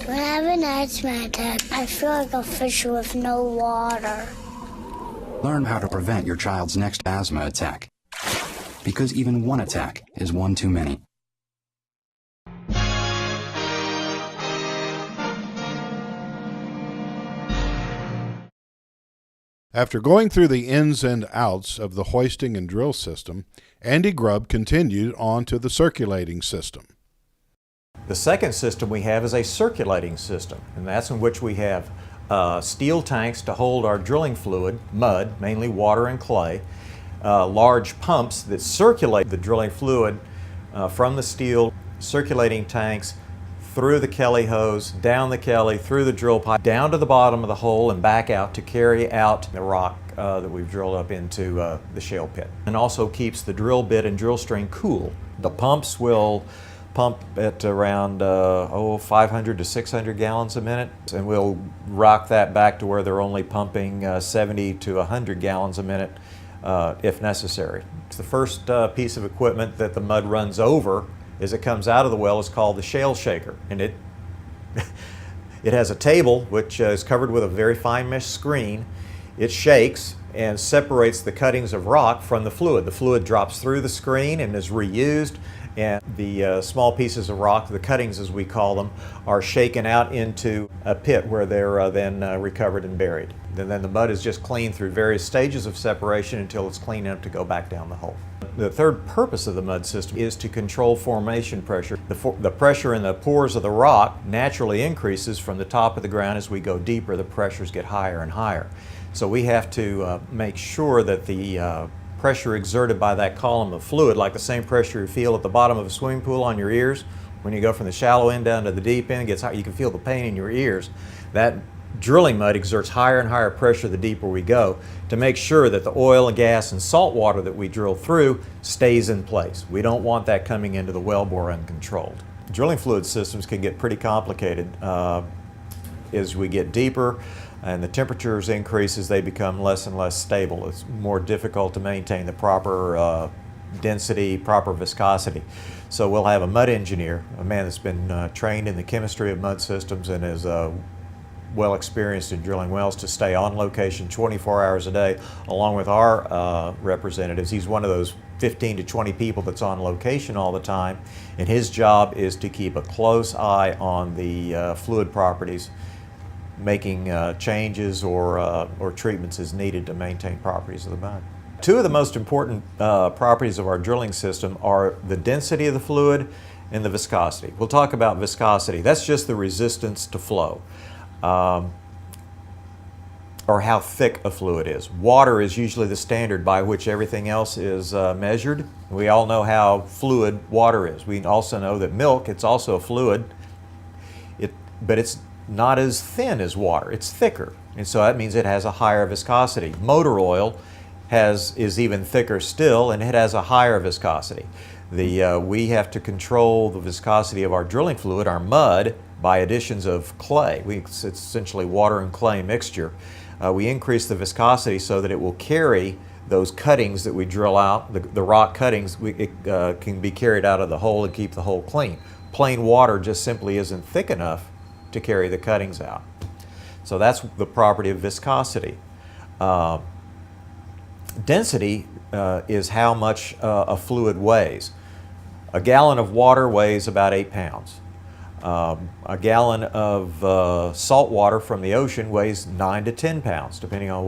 Speaker 14: When I have an asthma attack, I feel like a fish with no water.
Speaker 11: Learn how to prevent your child's next asthma attack. Because even one attack is one too many.
Speaker 1: After going through the ins and outs of the hoisting and drill system, Andy Grubb continued on to the circulating system.
Speaker 2: The second system we have is a circulating system, and that's in which we have steel tanks to hold our drilling fluid, mud, mainly water and clay, large pumps that circulate the drilling fluid from the steel circulating tanks through the Kelly hose, down the Kelly, through the drill pipe, down to the bottom of the hole and back out to carry out the rock that we've drilled up into the shale pit. And also keeps the drill bit and drill string cool. The pumps will pump at around 500 to 600 gallons a minute, and we'll rock that back to where they're only pumping 70 to 100 gallons a minute if necessary. The first piece of equipment that the mud runs over as it comes out of the well is called the shale shaker, and it has a table which is covered with a very fine mesh screen. It shakes and separates the cuttings of rock from the fluid. The fluid drops through the screen and is reused, and the small pieces of rock, the cuttings as we call them, are shaken out into a pit where they're then recovered and buried. And then the mud is just cleaned through various stages of separation until it's clean enough to go back down the hole. The third purpose of the mud system is to control formation pressure. The pressure in the pores of the rock naturally increases from the top of the ground. As we go deeper, the pressures get higher and higher. So we have to make sure that the pressure exerted by that column of fluid, like the same pressure you feel at the bottom of a swimming pool on your ears, when you go from the shallow end down to the deep end, it gets high, you can feel the pain in your ears. That drilling mud exerts higher and higher pressure the deeper we go to make sure that the oil and gas and salt water that we drill through stays in place. We don't want that coming into the wellbore uncontrolled. Drilling fluid systems can get pretty complicated as we get deeper and the temperatures increase. As they become less and less stable, it's more difficult to maintain the proper density, proper viscosity. So we'll have a mud engineer, a man that's been trained in the chemistry of mud systems and is well experienced in drilling wells, to stay on location 24 hours a day along with our representatives. He's one of those 15 to 20 people that's on location all the time, and his job is to keep a close eye on the fluid properties, making changes or treatments as needed to maintain properties of the mud. Two of the most important properties of our drilling system are the density of the fluid and the viscosity. We'll talk about viscosity. That's just the resistance to flow, or how thick a fluid is. Water is usually the standard by which everything else is measured. We all know how fluid water is. We also know that milk, it's also a fluid, but it's not as thin as water. It's thicker, and so that means it has a higher viscosity. Motor oil is even thicker still, and it has a higher viscosity. We have to control the viscosity of our drilling fluid, our mud, by additions of clay. It's essentially water and clay mixture. We increase the viscosity so that it will carry those cuttings that we drill out, the rock cuttings. It can be carried out of the hole and keep the hole clean. Plain water just simply isn't thick enough to carry the cuttings out. So that's the property of viscosity. Density is how much a fluid weighs. A gallon of water weighs about 8 pounds. A gallon of salt water from the ocean weighs 9 to 10 pounds, depending on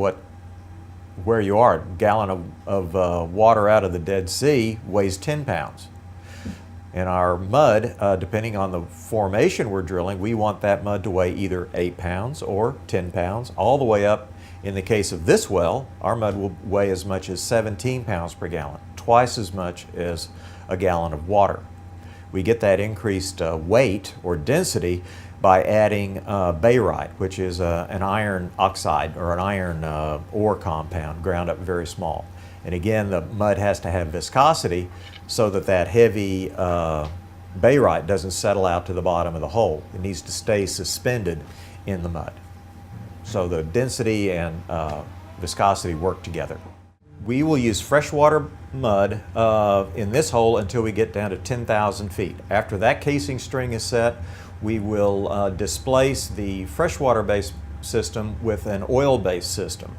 Speaker 2: where you are. A gallon of water out of the Dead Sea weighs 10 pounds. And our mud, depending on the formation we're drilling, we want that mud to weigh either 8 pounds or 10 pounds, all the way up. In the case of this well, our mud will weigh as much as 17 pounds per gallon, twice as much as a gallon of water. We get that increased weight or density by adding barite, which is an iron oxide or an iron ore compound ground up very small. And again, the mud has to have viscosity so that that heavy barite doesn't settle out to the bottom of the hole. It needs to stay suspended in the mud. So the density and viscosity work together. We will use freshwater mud in this hole until we get down to 10,000 feet. After that casing string is set, we will displace the freshwater-based system with an oil-based system.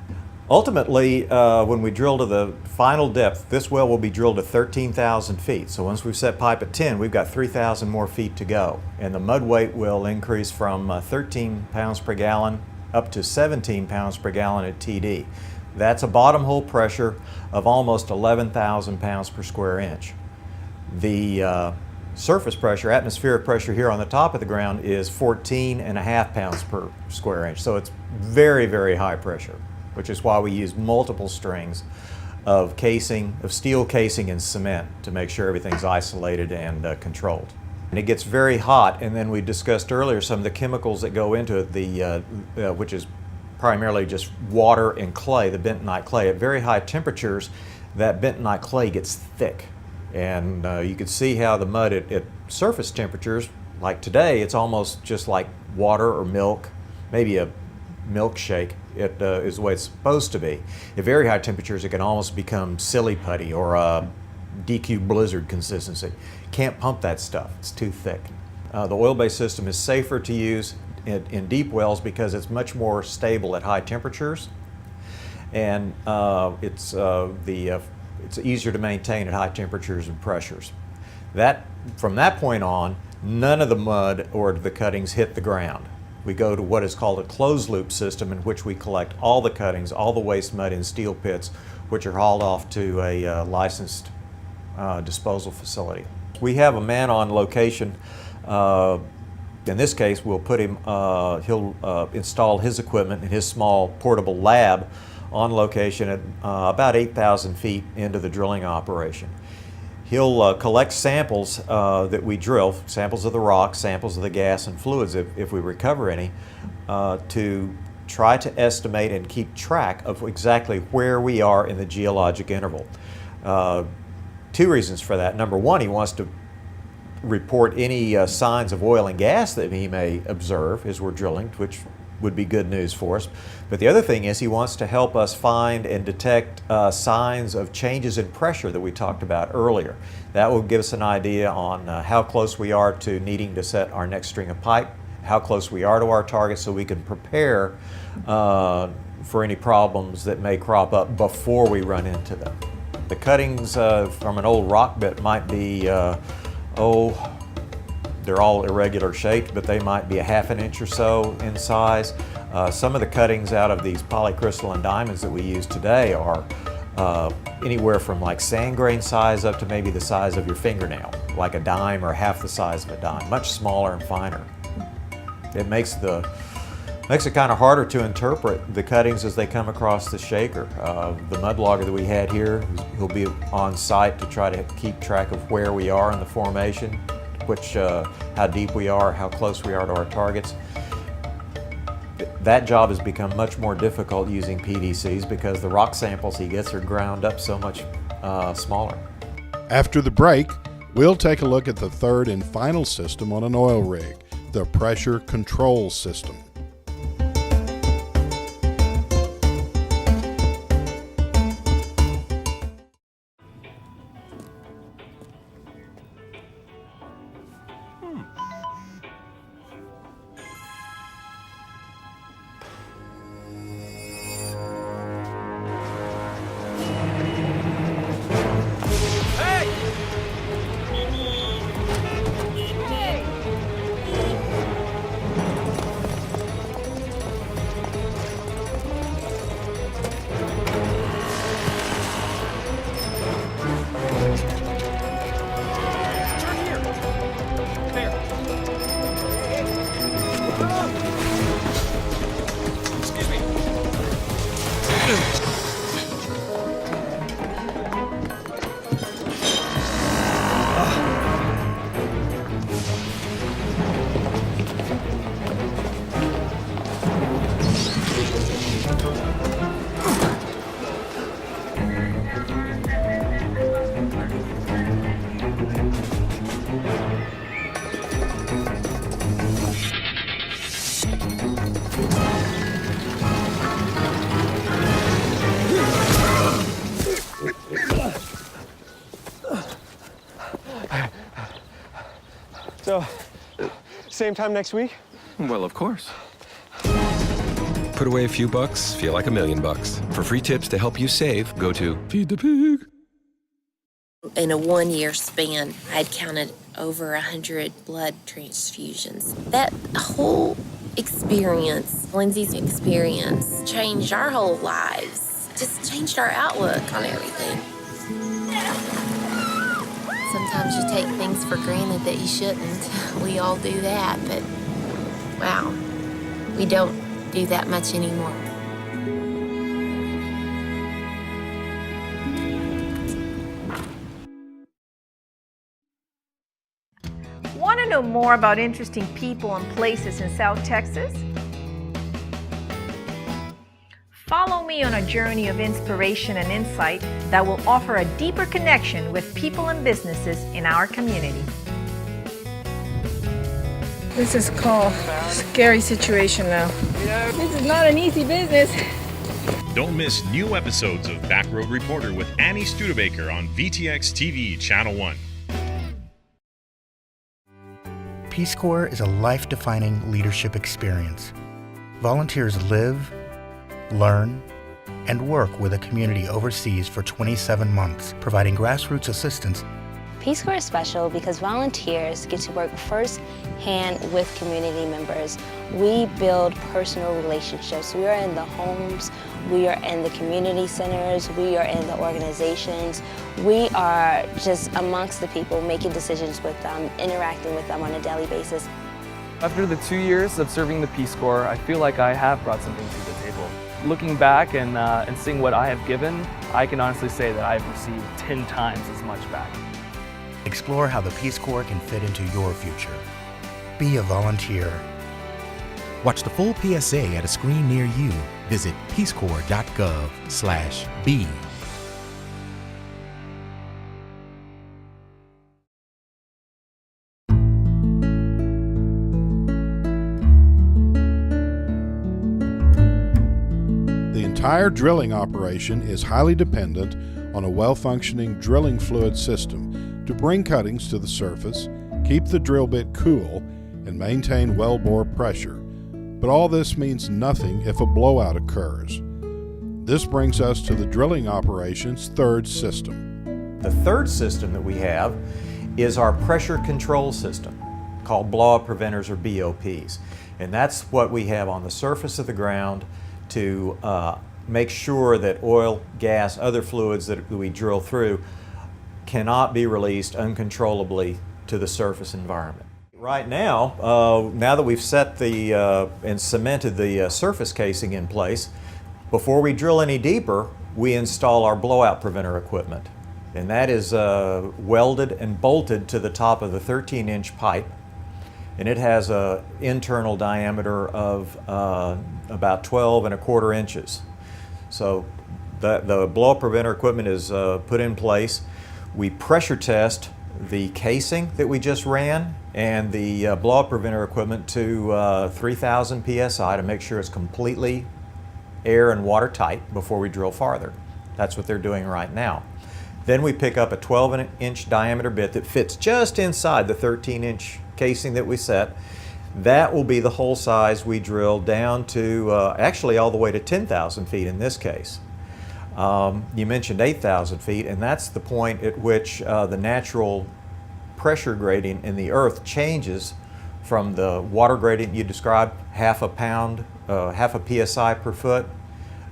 Speaker 2: Ultimately, when we drill to the final depth, this well will be drilled to 13,000 feet. So once we've set pipe at 10, we've got 3,000 more feet to go. And the mud weight will increase from 13 pounds per gallon up to 17 pounds per gallon at TD. That's a bottom hole pressure of almost 11,000 pounds per square inch. The surface pressure, atmospheric pressure here on the top of the ground is 14.5 pounds per square inch. So it's very, very high pressure, which is why we use multiple strings of casing, of steel casing and cement to make sure everything's isolated and controlled. And it gets very hot, and then we discussed earlier some of the chemicals that go into it, which is primarily just water and clay, the bentonite clay. At very high temperatures, that bentonite clay gets thick. And you can see how the mud at surface temperatures, like today, it's almost just like water or milk, maybe a milkshake. It is the way it's supposed to be. At very high temperatures, it can almost become silly putty or a DQ blizzard consistency. Can't pump that stuff, it's too thick. The oil-based system is safer to use in deep wells because it's much more stable at high temperatures, and it's easier to maintain at high temperatures and pressures. From that point on, none of the mud or the cuttings hit the ground. We go to what is called a closed loop system, in which we collect all the cuttings, all the waste mud in steel pits, which are hauled off to a licensed disposal facility. We have a man on location. In this case, we'll put him, he'll install his equipment in his small portable lab on location at about 8,000 feet into the drilling operation. He'll collect samples that we drill, samples of the rock, samples of the gas and fluids if we recover any, to try to estimate and keep track of exactly where we are in the geologic interval. Two reasons for that. Number one, he wants to report any signs of oil and gas that he may observe as we're drilling, which would be good news for us. But the other thing is he wants to help us find and detect signs of changes in pressure that we talked about earlier. That will give us an idea on how close we are to needing to set our next string of pipe, how close we are to our target, so we can prepare for any problems that may crop up before we run into them. The cuttings from an old rock bit might be, they're all irregular shaped, but they might be a ½ inch or so in size. Some of the cuttings out of these polycrystalline diamonds that we use today are anywhere from like sand grain size up to maybe the size of your fingernail, like a dime or half the size of a dime, much smaller and finer. It makes it kind of harder to interpret the cuttings as they come across the shaker. The mud logger that we had here, he'll be on site to try to keep track of where we are in the formation, how deep we are, how close we are to our targets. That job has become much more difficult using PDCs because the rock samples he gets are ground up so much smaller.
Speaker 1: After the break, we'll take a look at the third and final system on an oil rig, the pressure control system.
Speaker 3: So, same time next week?
Speaker 7: Well, of course. Put away a few bucks, feel like $1 million. For free tips to help you save, go to Feed the Pig.
Speaker 10: In a 1 year span, I'd counted over 100 blood transfusions. That whole experience, Lindsay's experience, changed our whole lives. Just changed our outlook on everything. Sometimes you take things for granted that you shouldn't. We all do that, but wow, we don't do that much anymore.
Speaker 20: Want to to know more about interesting people and places in South Texas? Follow me on a journey of inspiration and insight that will offer a deeper connection with people and businesses in our community.
Speaker 12: This is called scary situation now. This is not an easy business.
Speaker 15: Don't miss new episodes of Backroad Reporter with Annie Studebaker on VTX TV Channel 1.
Speaker 16: Peace Corps is a life-defining leadership experience. Volunteers live, learn, and work with a community overseas for 27 months, providing grassroots assistance.
Speaker 21: Peace Corps is special because volunteers get to work first-hand with community members. We build personal relationships. We are in the homes, we are in the community centers, we are in the organizations. We are just amongst the people, making decisions with them, interacting with them on a daily basis.
Speaker 22: After the 2 years of serving the Peace Corps, I feel like I have brought something to the table. Looking back and seeing what I have given, I can honestly say that I've received 10 times as much back.
Speaker 16: Explore how the Peace Corps can fit into your future. Be a volunteer.
Speaker 23: Watch the full PSA at a screen near you. Visit peacecorps.gov/be.
Speaker 1: The entire drilling operation is highly dependent on a well-functioning drilling fluid system to bring cuttings to the surface, keep the drill bit cool, and maintain well-bore pressure. But all this means nothing if a blowout occurs. This brings us to the drilling operation's third system.
Speaker 2: The third system that we have is our pressure control system, called blowout preventers or BOPs. And that's what we have on the surface of the ground to make sure that oil, gas, other fluids that we drill through cannot be released uncontrollably to the surface environment. Right now, now that we've set the and cemented the surface casing in place, before we drill any deeper, we install our blowout preventer equipment. And that is welded and bolted to the top of the 13-inch pipe. And it has an internal diameter of about 12¼ inches. So the blowout preventer equipment is put in place. We pressure test the casing that we just ran and the blowout preventer equipment to 3,000 psi to make sure it's completely air and water tight before we drill farther. That's what they're doing right now. Then we pick up a 12-inch diameter bit that fits just inside the 13-inch casing that we set. That will be the hole size we drill down to, actually all the way to 10,000 feet in this case. You mentioned 8,000 feet, and that's the point at which the natural pressure gradient in the earth changes from the water gradient you described, half a psi per foot,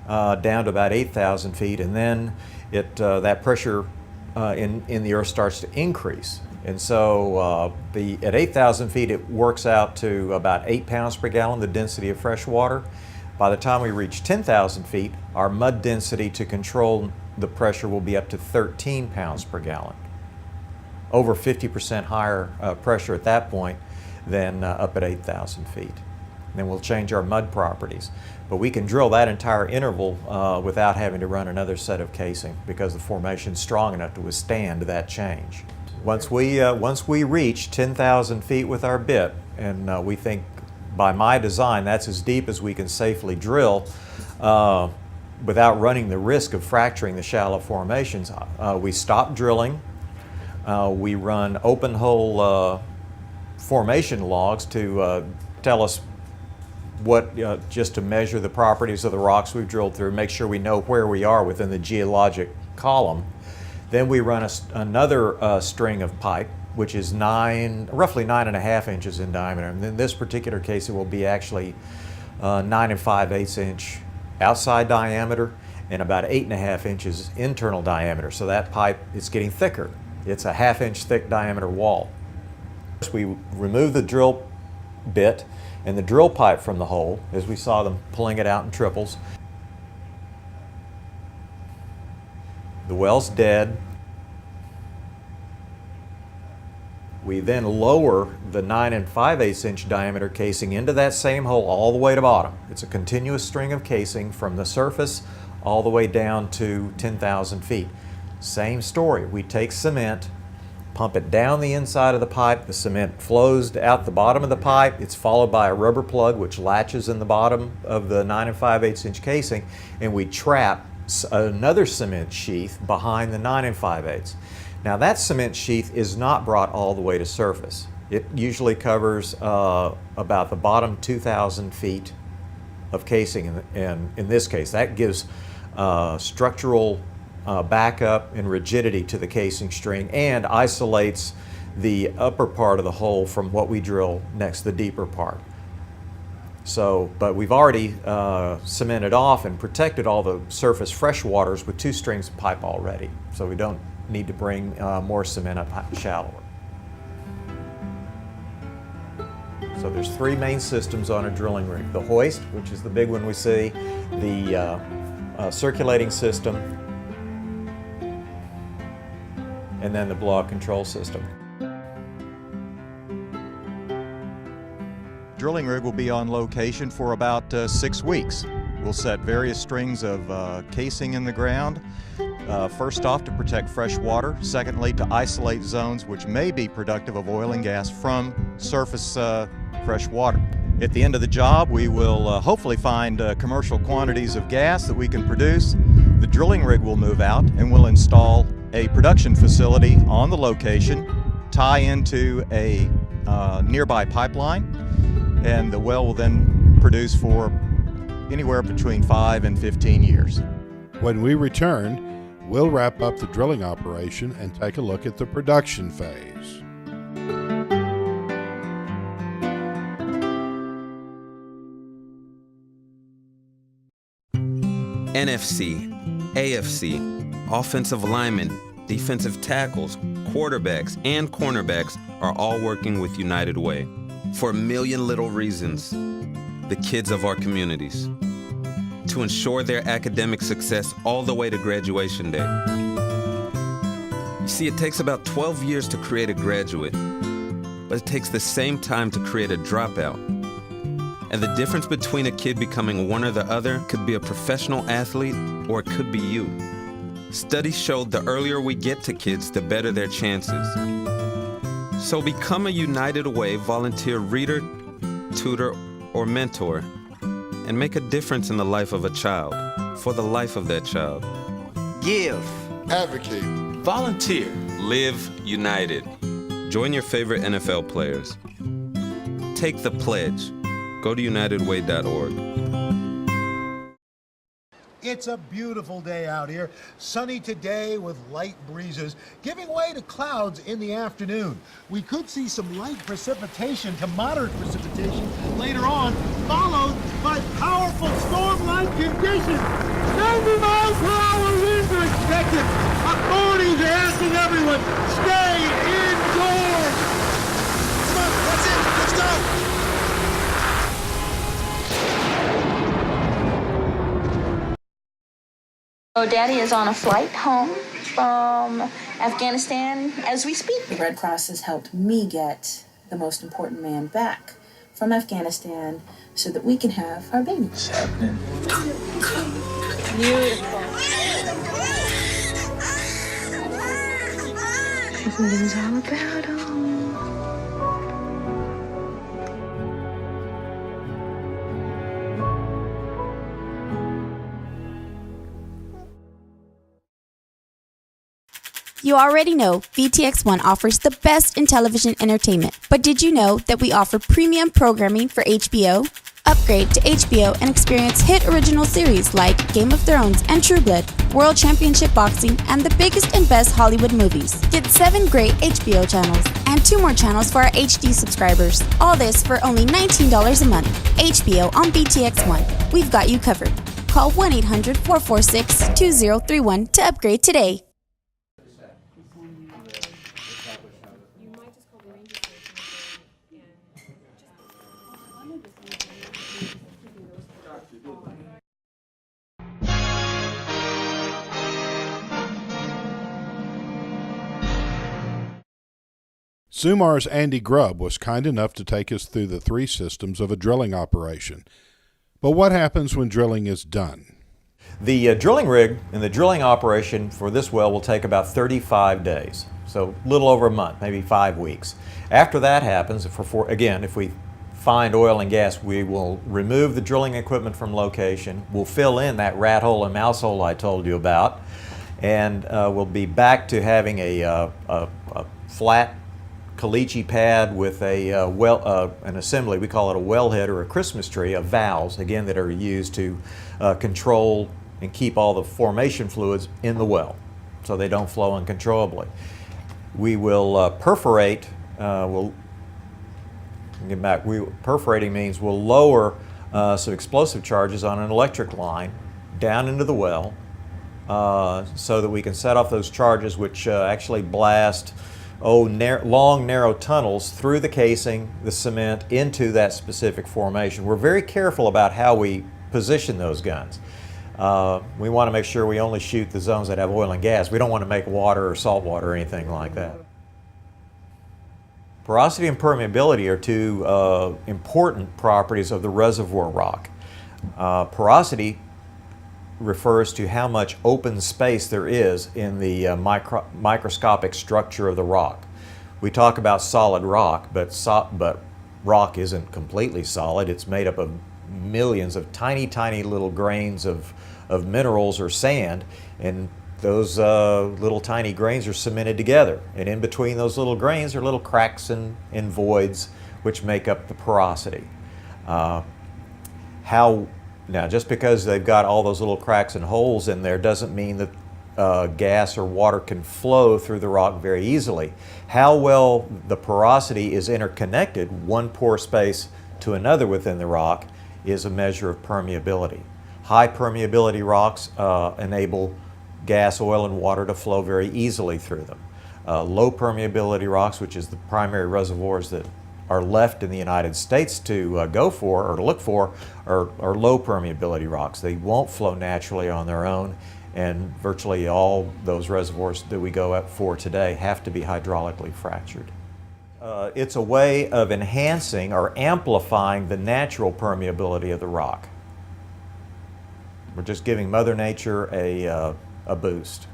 Speaker 2: down to about 8,000 feet, and then that pressure in the earth starts to increase. And so at 8,000 feet it works out to about 8 pounds per gallon, the density of fresh water. By the time we reach 10,000 feet, our mud density to control the pressure will be up to 13 pounds per gallon. Over 50% higher pressure at that point than up at 8,000 feet. Then we'll change our mud properties. But we can drill that entire interval without having to run another set of casing because the formation's strong enough to withstand that change. Once we reach 10,000 feet with our bit, and we think by my design that's as deep as we can safely drill without running the risk of fracturing the shallow formations, we stop drilling. We run open hole formation logs to tell us just to measure the properties of the rocks we've drilled through, make sure we know where we are within the geologic column. Then we run another string of pipe, which is roughly 9½ inches in diameter. And in this particular case, it will be actually 9 5/8 inch outside diameter and about 8½ inches internal diameter. So that pipe is getting thicker. It's a 1/2 inch thick diameter wall. We remove the drill bit and the drill pipe from the hole, as we saw them pulling it out in triples. The well's dead. We then lower the 9 5/8 inch diameter casing into that same hole all the way to bottom. It's a continuous string of casing from the surface all the way down to 10,000 feet. Same story. We take cement, pump it down the inside of the pipe. The cement flows out the bottom of the pipe. It's followed by a rubber plug which latches in the bottom of the 9 5/8 inch casing, and we trap another cement sheath behind the 9 5/8. Now that cement sheath is not brought all the way to surface. It usually covers about the bottom 2,000 feet of casing, and in this case that gives structural backup and rigidity to the casing string and isolates the upper part of the hole from what we drill next, the deeper part. So, but we've already cemented off and protected all the surface fresh waters with 2 strings of pipe already, so we don't need to bring more cement up shallower. So there's 3 main systems on a drilling rig: the hoist, which is the big one we see, the circulating system, and then the blowout control system.
Speaker 4: Drilling rig will be on location for about 6 weeks. We'll set various strings of casing in the ground. First off, to protect fresh water. Secondly, to isolate zones which may be productive of oil and gas from surface fresh water. At the end of the job, we will hopefully find commercial quantities of gas that we can produce. The drilling rig will move out and we'll install a production facility on the location, tie into a nearby pipeline, and the well will then produce for anywhere between 5 and 15 years.
Speaker 1: When we return, we'll wrap up the drilling operation and take a look at the production phase.
Speaker 17: NFC, AFC, offensive linemen, defensive tackles, quarterbacks, and cornerbacks are all working with United Way for a million little reasons. The kids of our communities, to ensure their academic success all the way to graduation day. You see, it takes about 12 years to create a graduate, but it takes the same time to create a dropout. And the difference between a kid becoming one or the other could be a professional athlete, or it could be you. Studies showed the earlier we get to kids, the better their chances. So become a United Way volunteer reader, tutor, or mentor, and make a difference in the life of a child, for the life of that child.
Speaker 18: Give.
Speaker 13: Advocate.
Speaker 18: Volunteer.
Speaker 17: Live united. Join your favorite NFL players. Take the pledge. Go to unitedway.org.
Speaker 6: It's a beautiful day out here. Sunny today with light breezes, giving way to clouds in the afternoon. We could see some light precipitation to moderate precipitation later on, followed by powerful storm-like conditions. 90 miles per hour winds are expected. Authorities are asking everyone, stay indoors. Come on, that's it. Let's go.
Speaker 19: So Daddy is on a flight home from Afghanistan as we speak. The Red Cross has helped me get the most important man back from Afghanistan so that we can have our baby.
Speaker 18: What's happening?
Speaker 19: Beautiful. Everything's all about home.
Speaker 24: You already know VTX1 offers the best in television entertainment. But did you know that we offer premium programming for HBO? Upgrade to HBO and experience hit original series like Game of Thrones and True Blood, World Championship Boxing, and the biggest and best Hollywood movies. Get 7 great HBO channels and 2 more channels for our HD subscribers. All this for only $19 a month. HBO on VTX1. We've got you covered. Call 1-800-446-2031 to upgrade today.
Speaker 1: Sumar's Andy Grubb was kind enough to take us through the three systems of a drilling operation. But what happens when drilling is done?
Speaker 2: The drilling rig and the drilling operation for this well will take about 35 days, so a little over a month, maybe 5 weeks. After that happens, if we find oil and gas, we will remove the drilling equipment from location. We'll fill in that rat hole and mouse hole I told you about, and we'll be back to having a flat caliche pad with an assembly. We call it a wellhead or a Christmas tree of valves, again, that are used to control and keep all the formation fluids in the well so they don't flow uncontrollably. We will perforate. Perforating means we'll lower some explosive charges on an electric line down into the well so that we can set off those charges, which actually blast long, narrow tunnels through the casing, the cement, into that specific formation. We're very careful about how we position those guns. We want to make sure we only shoot the zones that have oil and gas. We don't want to make water or salt water or anything like that. Porosity and permeability are two important properties of the reservoir rock. Porosity refers to how much open space there is in the microscopic structure of the rock. We talk about solid rock, but rock isn't completely solid. It's made up of millions of tiny, tiny little grains of minerals or sand, and those little tiny grains are cemented together. And in between those little grains are little cracks and voids which make up the porosity. Now, just because they've got all those little cracks and holes in there doesn't mean that gas or water can flow through the rock very easily. How well the porosity is interconnected, one pore space to another within the rock, is a measure of permeability. High permeability rocks enable gas, oil, and water to flow very easily through them. Low permeability rocks, which is the primary reservoirs that are left in the United States to go for or to look for, are low permeability rocks. They won't flow naturally on their own, and virtually all those reservoirs that we go up for today have to be hydraulically fractured. It's a way of enhancing or amplifying the natural permeability of the rock. We're just giving Mother Nature a boost.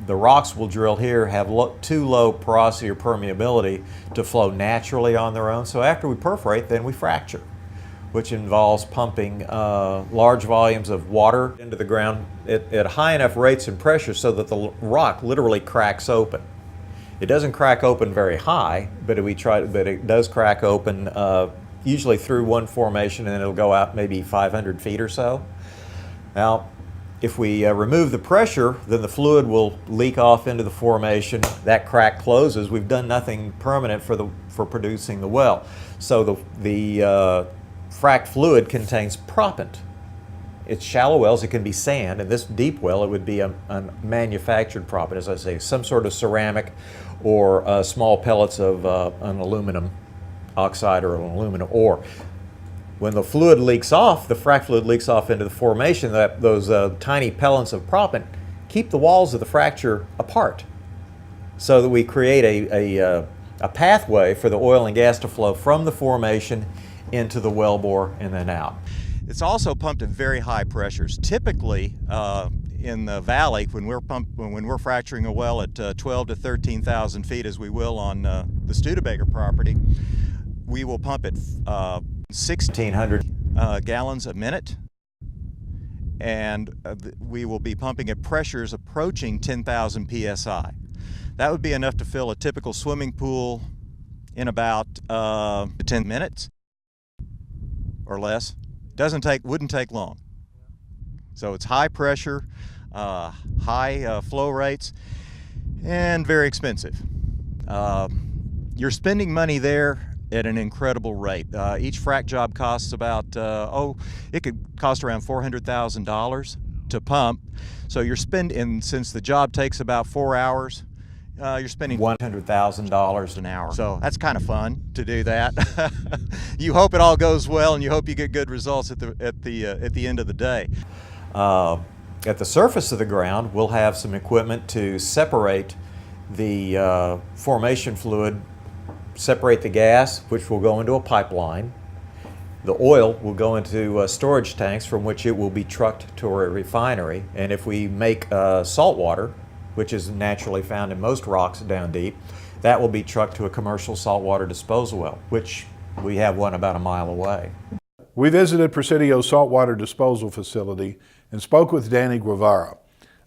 Speaker 2: The rocks we'll drill here have too low porosity or permeability to flow naturally on their own, so after we perforate, then we fracture, which involves pumping large volumes of water into the ground at high enough rates and pressure so that the rock literally cracks open. It doesn't crack open very high, but it does crack open usually through one formation, and it'll go out maybe 500 feet or so. Now, if we remove the pressure, then the fluid will leak off into the formation. That crack closes. We've done nothing permanent for producing the well. So the fracked fluid contains proppant. It's shallow wells, it can be sand. In this deep well, it would be a manufactured proppant, as I say, some sort of ceramic or small pellets of an aluminum oxide or an aluminum ore. When the fluid leaks off, the frac fluid leaks off into the formation, those tiny pellets of proppant keep the walls of the fracture apart so that we create a pathway for the oil and gas to flow from the formation into the wellbore and then out.
Speaker 4: It's also pumped at very high pressures. Typically, in the valley, when we're fracturing a well at 12 to 13,000 feet, as we will on the Studebaker property, we will pump at 1,600 gallons a minute, and we will be pumping at pressures approaching 10,000 psi. That would be enough to fill a typical swimming pool in about 10 minutes or less. Wouldn't take long. So it's high pressure, high flow rates, and very expensive. You're spending money there at an incredible rate. Each frac job costs about, it could cost around $400,000 to pump. So you're spending, since the job takes about 4 hours, you're spending $100,000 an hour. So that's kind of fun to do that. You hope it all goes well, and you hope you get good results at the end of the day.
Speaker 2: At the surface of the ground, we'll have some equipment to separate the formation fluid separate the gas, which will go into a pipeline. The oil will go into storage tanks from which it will be trucked to a refinery. And if we make salt water, which is naturally found in most rocks down deep, that will be trucked to a commercial saltwater disposal well, which we have one about a mile away.
Speaker 1: We visited Presidio's saltwater disposal facility and spoke with Danny Guevara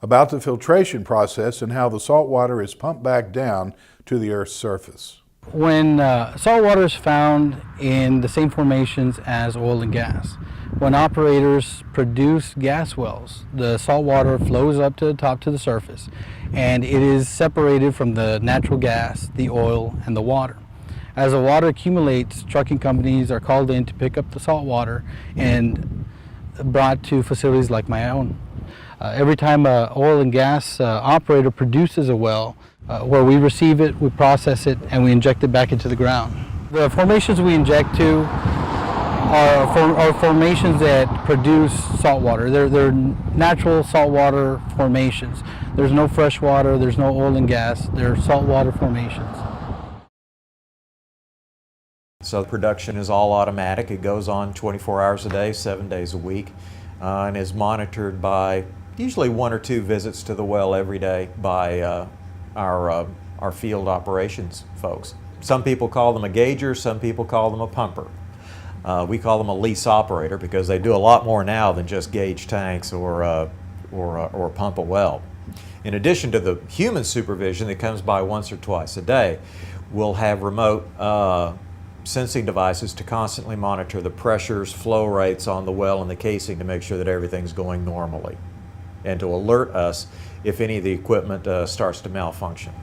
Speaker 1: about the filtration process and how the salt water is pumped back down to the Earth's surface.
Speaker 5: When salt water is found in the same formations as oil and gas, when operators produce gas wells, the salt water flows up to the top to the surface, and it is separated from the natural gas, the oil, and the water. As the water accumulates, trucking companies are called in to pick up the salt water and brought to facilities like my own. Every time an oil and gas operator produces a well, where we receive it, we process it, and we inject it back into the ground. The formations we inject to are formations that produce salt water. They're natural saltwater formations. There's no fresh water, there's no oil and gas, they're saltwater formations.
Speaker 2: So production is all automatic. It goes on 24 hours a day, 7 days a week, and is monitored by usually 1 or 2 visits to the well every day by our field operations folks. Some people call them a gauger, some people call them a pumper. We call them a lease operator because they do a lot more now than just gauge tanks or pump a well. In addition to the human supervision that comes by once or twice a day, we'll have remote sensing devices to constantly monitor the pressures, flow rates on the well and the casing to make sure that everything's going normally, and to alert us if any of the equipment starts to malfunction.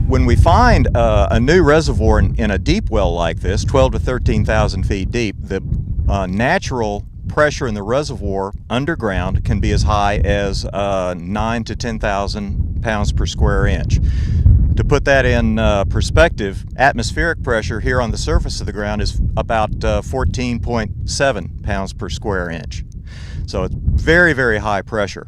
Speaker 4: When we find a new reservoir in a deep well like this, 12 to 13,000 feet deep, the natural pressure in the reservoir underground can be as high as 9 to 10,000 pounds per square inch. To put that in perspective, atmospheric pressure here on the surface of the ground is about 14.7 pounds per square inch. So it's very, very high pressure.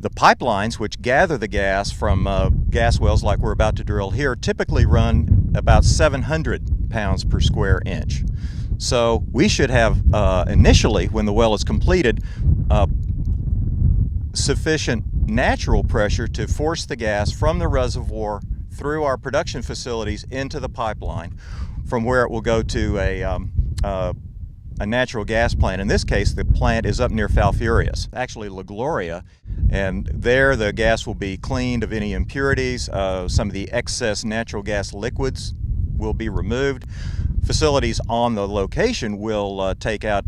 Speaker 4: The pipelines, which gather the gas from gas wells like we're about to drill here, typically run about 700 pounds per square inch. So we should have, initially, when the well is completed, sufficient natural pressure to force the gas from the reservoir through our production facilities into the pipeline, from where it will go to a natural gas plant. In this case, the plant is up near Falfurrias, actually La Gloria, and there the gas will be cleaned of any impurities. Some of the excess natural gas liquids will be removed. Facilities on the location will take out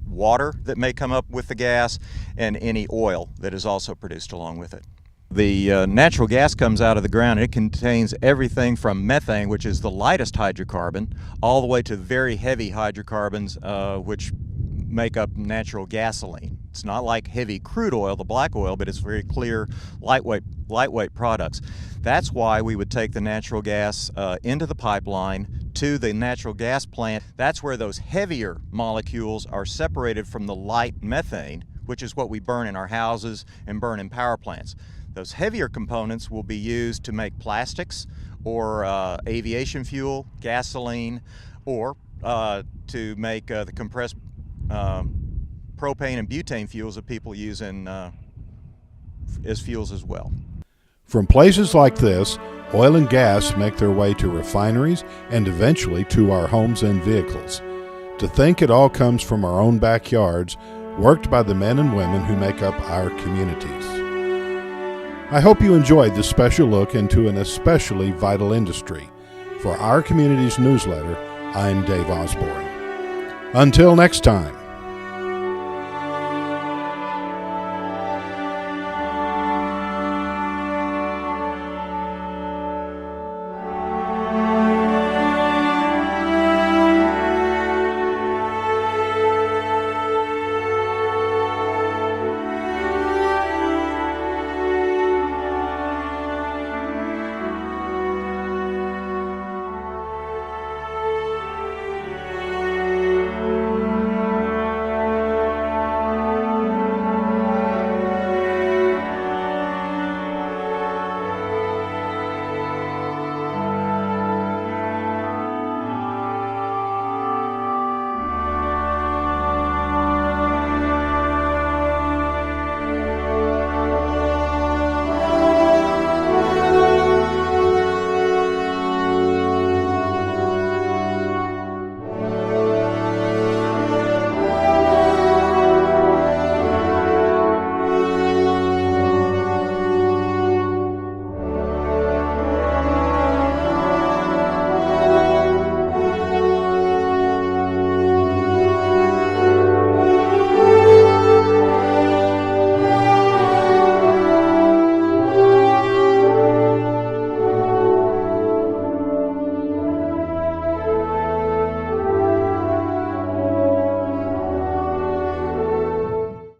Speaker 4: water that may come up with the gas and any oil that is also produced along with it. The natural gas comes out of the ground and it contains everything from methane, which is the lightest hydrocarbon, all the way to very heavy hydrocarbons, which make up natural gasoline. It's not like heavy crude oil, the black oil, but it's very clear, lightweight products. That's why we would take the natural gas into the pipeline to the natural gas plant. That's where those heavier molecules are separated from the light methane, which is what we burn in our houses and burn in power plants. Those heavier components will be used to make plastics or aviation fuel, gasoline, or to make the compressed propane and butane fuels that people use as fuels as well.
Speaker 1: From places like this, oil and gas make their way to refineries and eventually to our homes and vehicles. To think it all comes from our own backyards, worked by the men and women who make up our communities. I hope you enjoyed this special look into an especially vital industry. For Our Communities newsletter, I'm Dave Osborne. Until next time.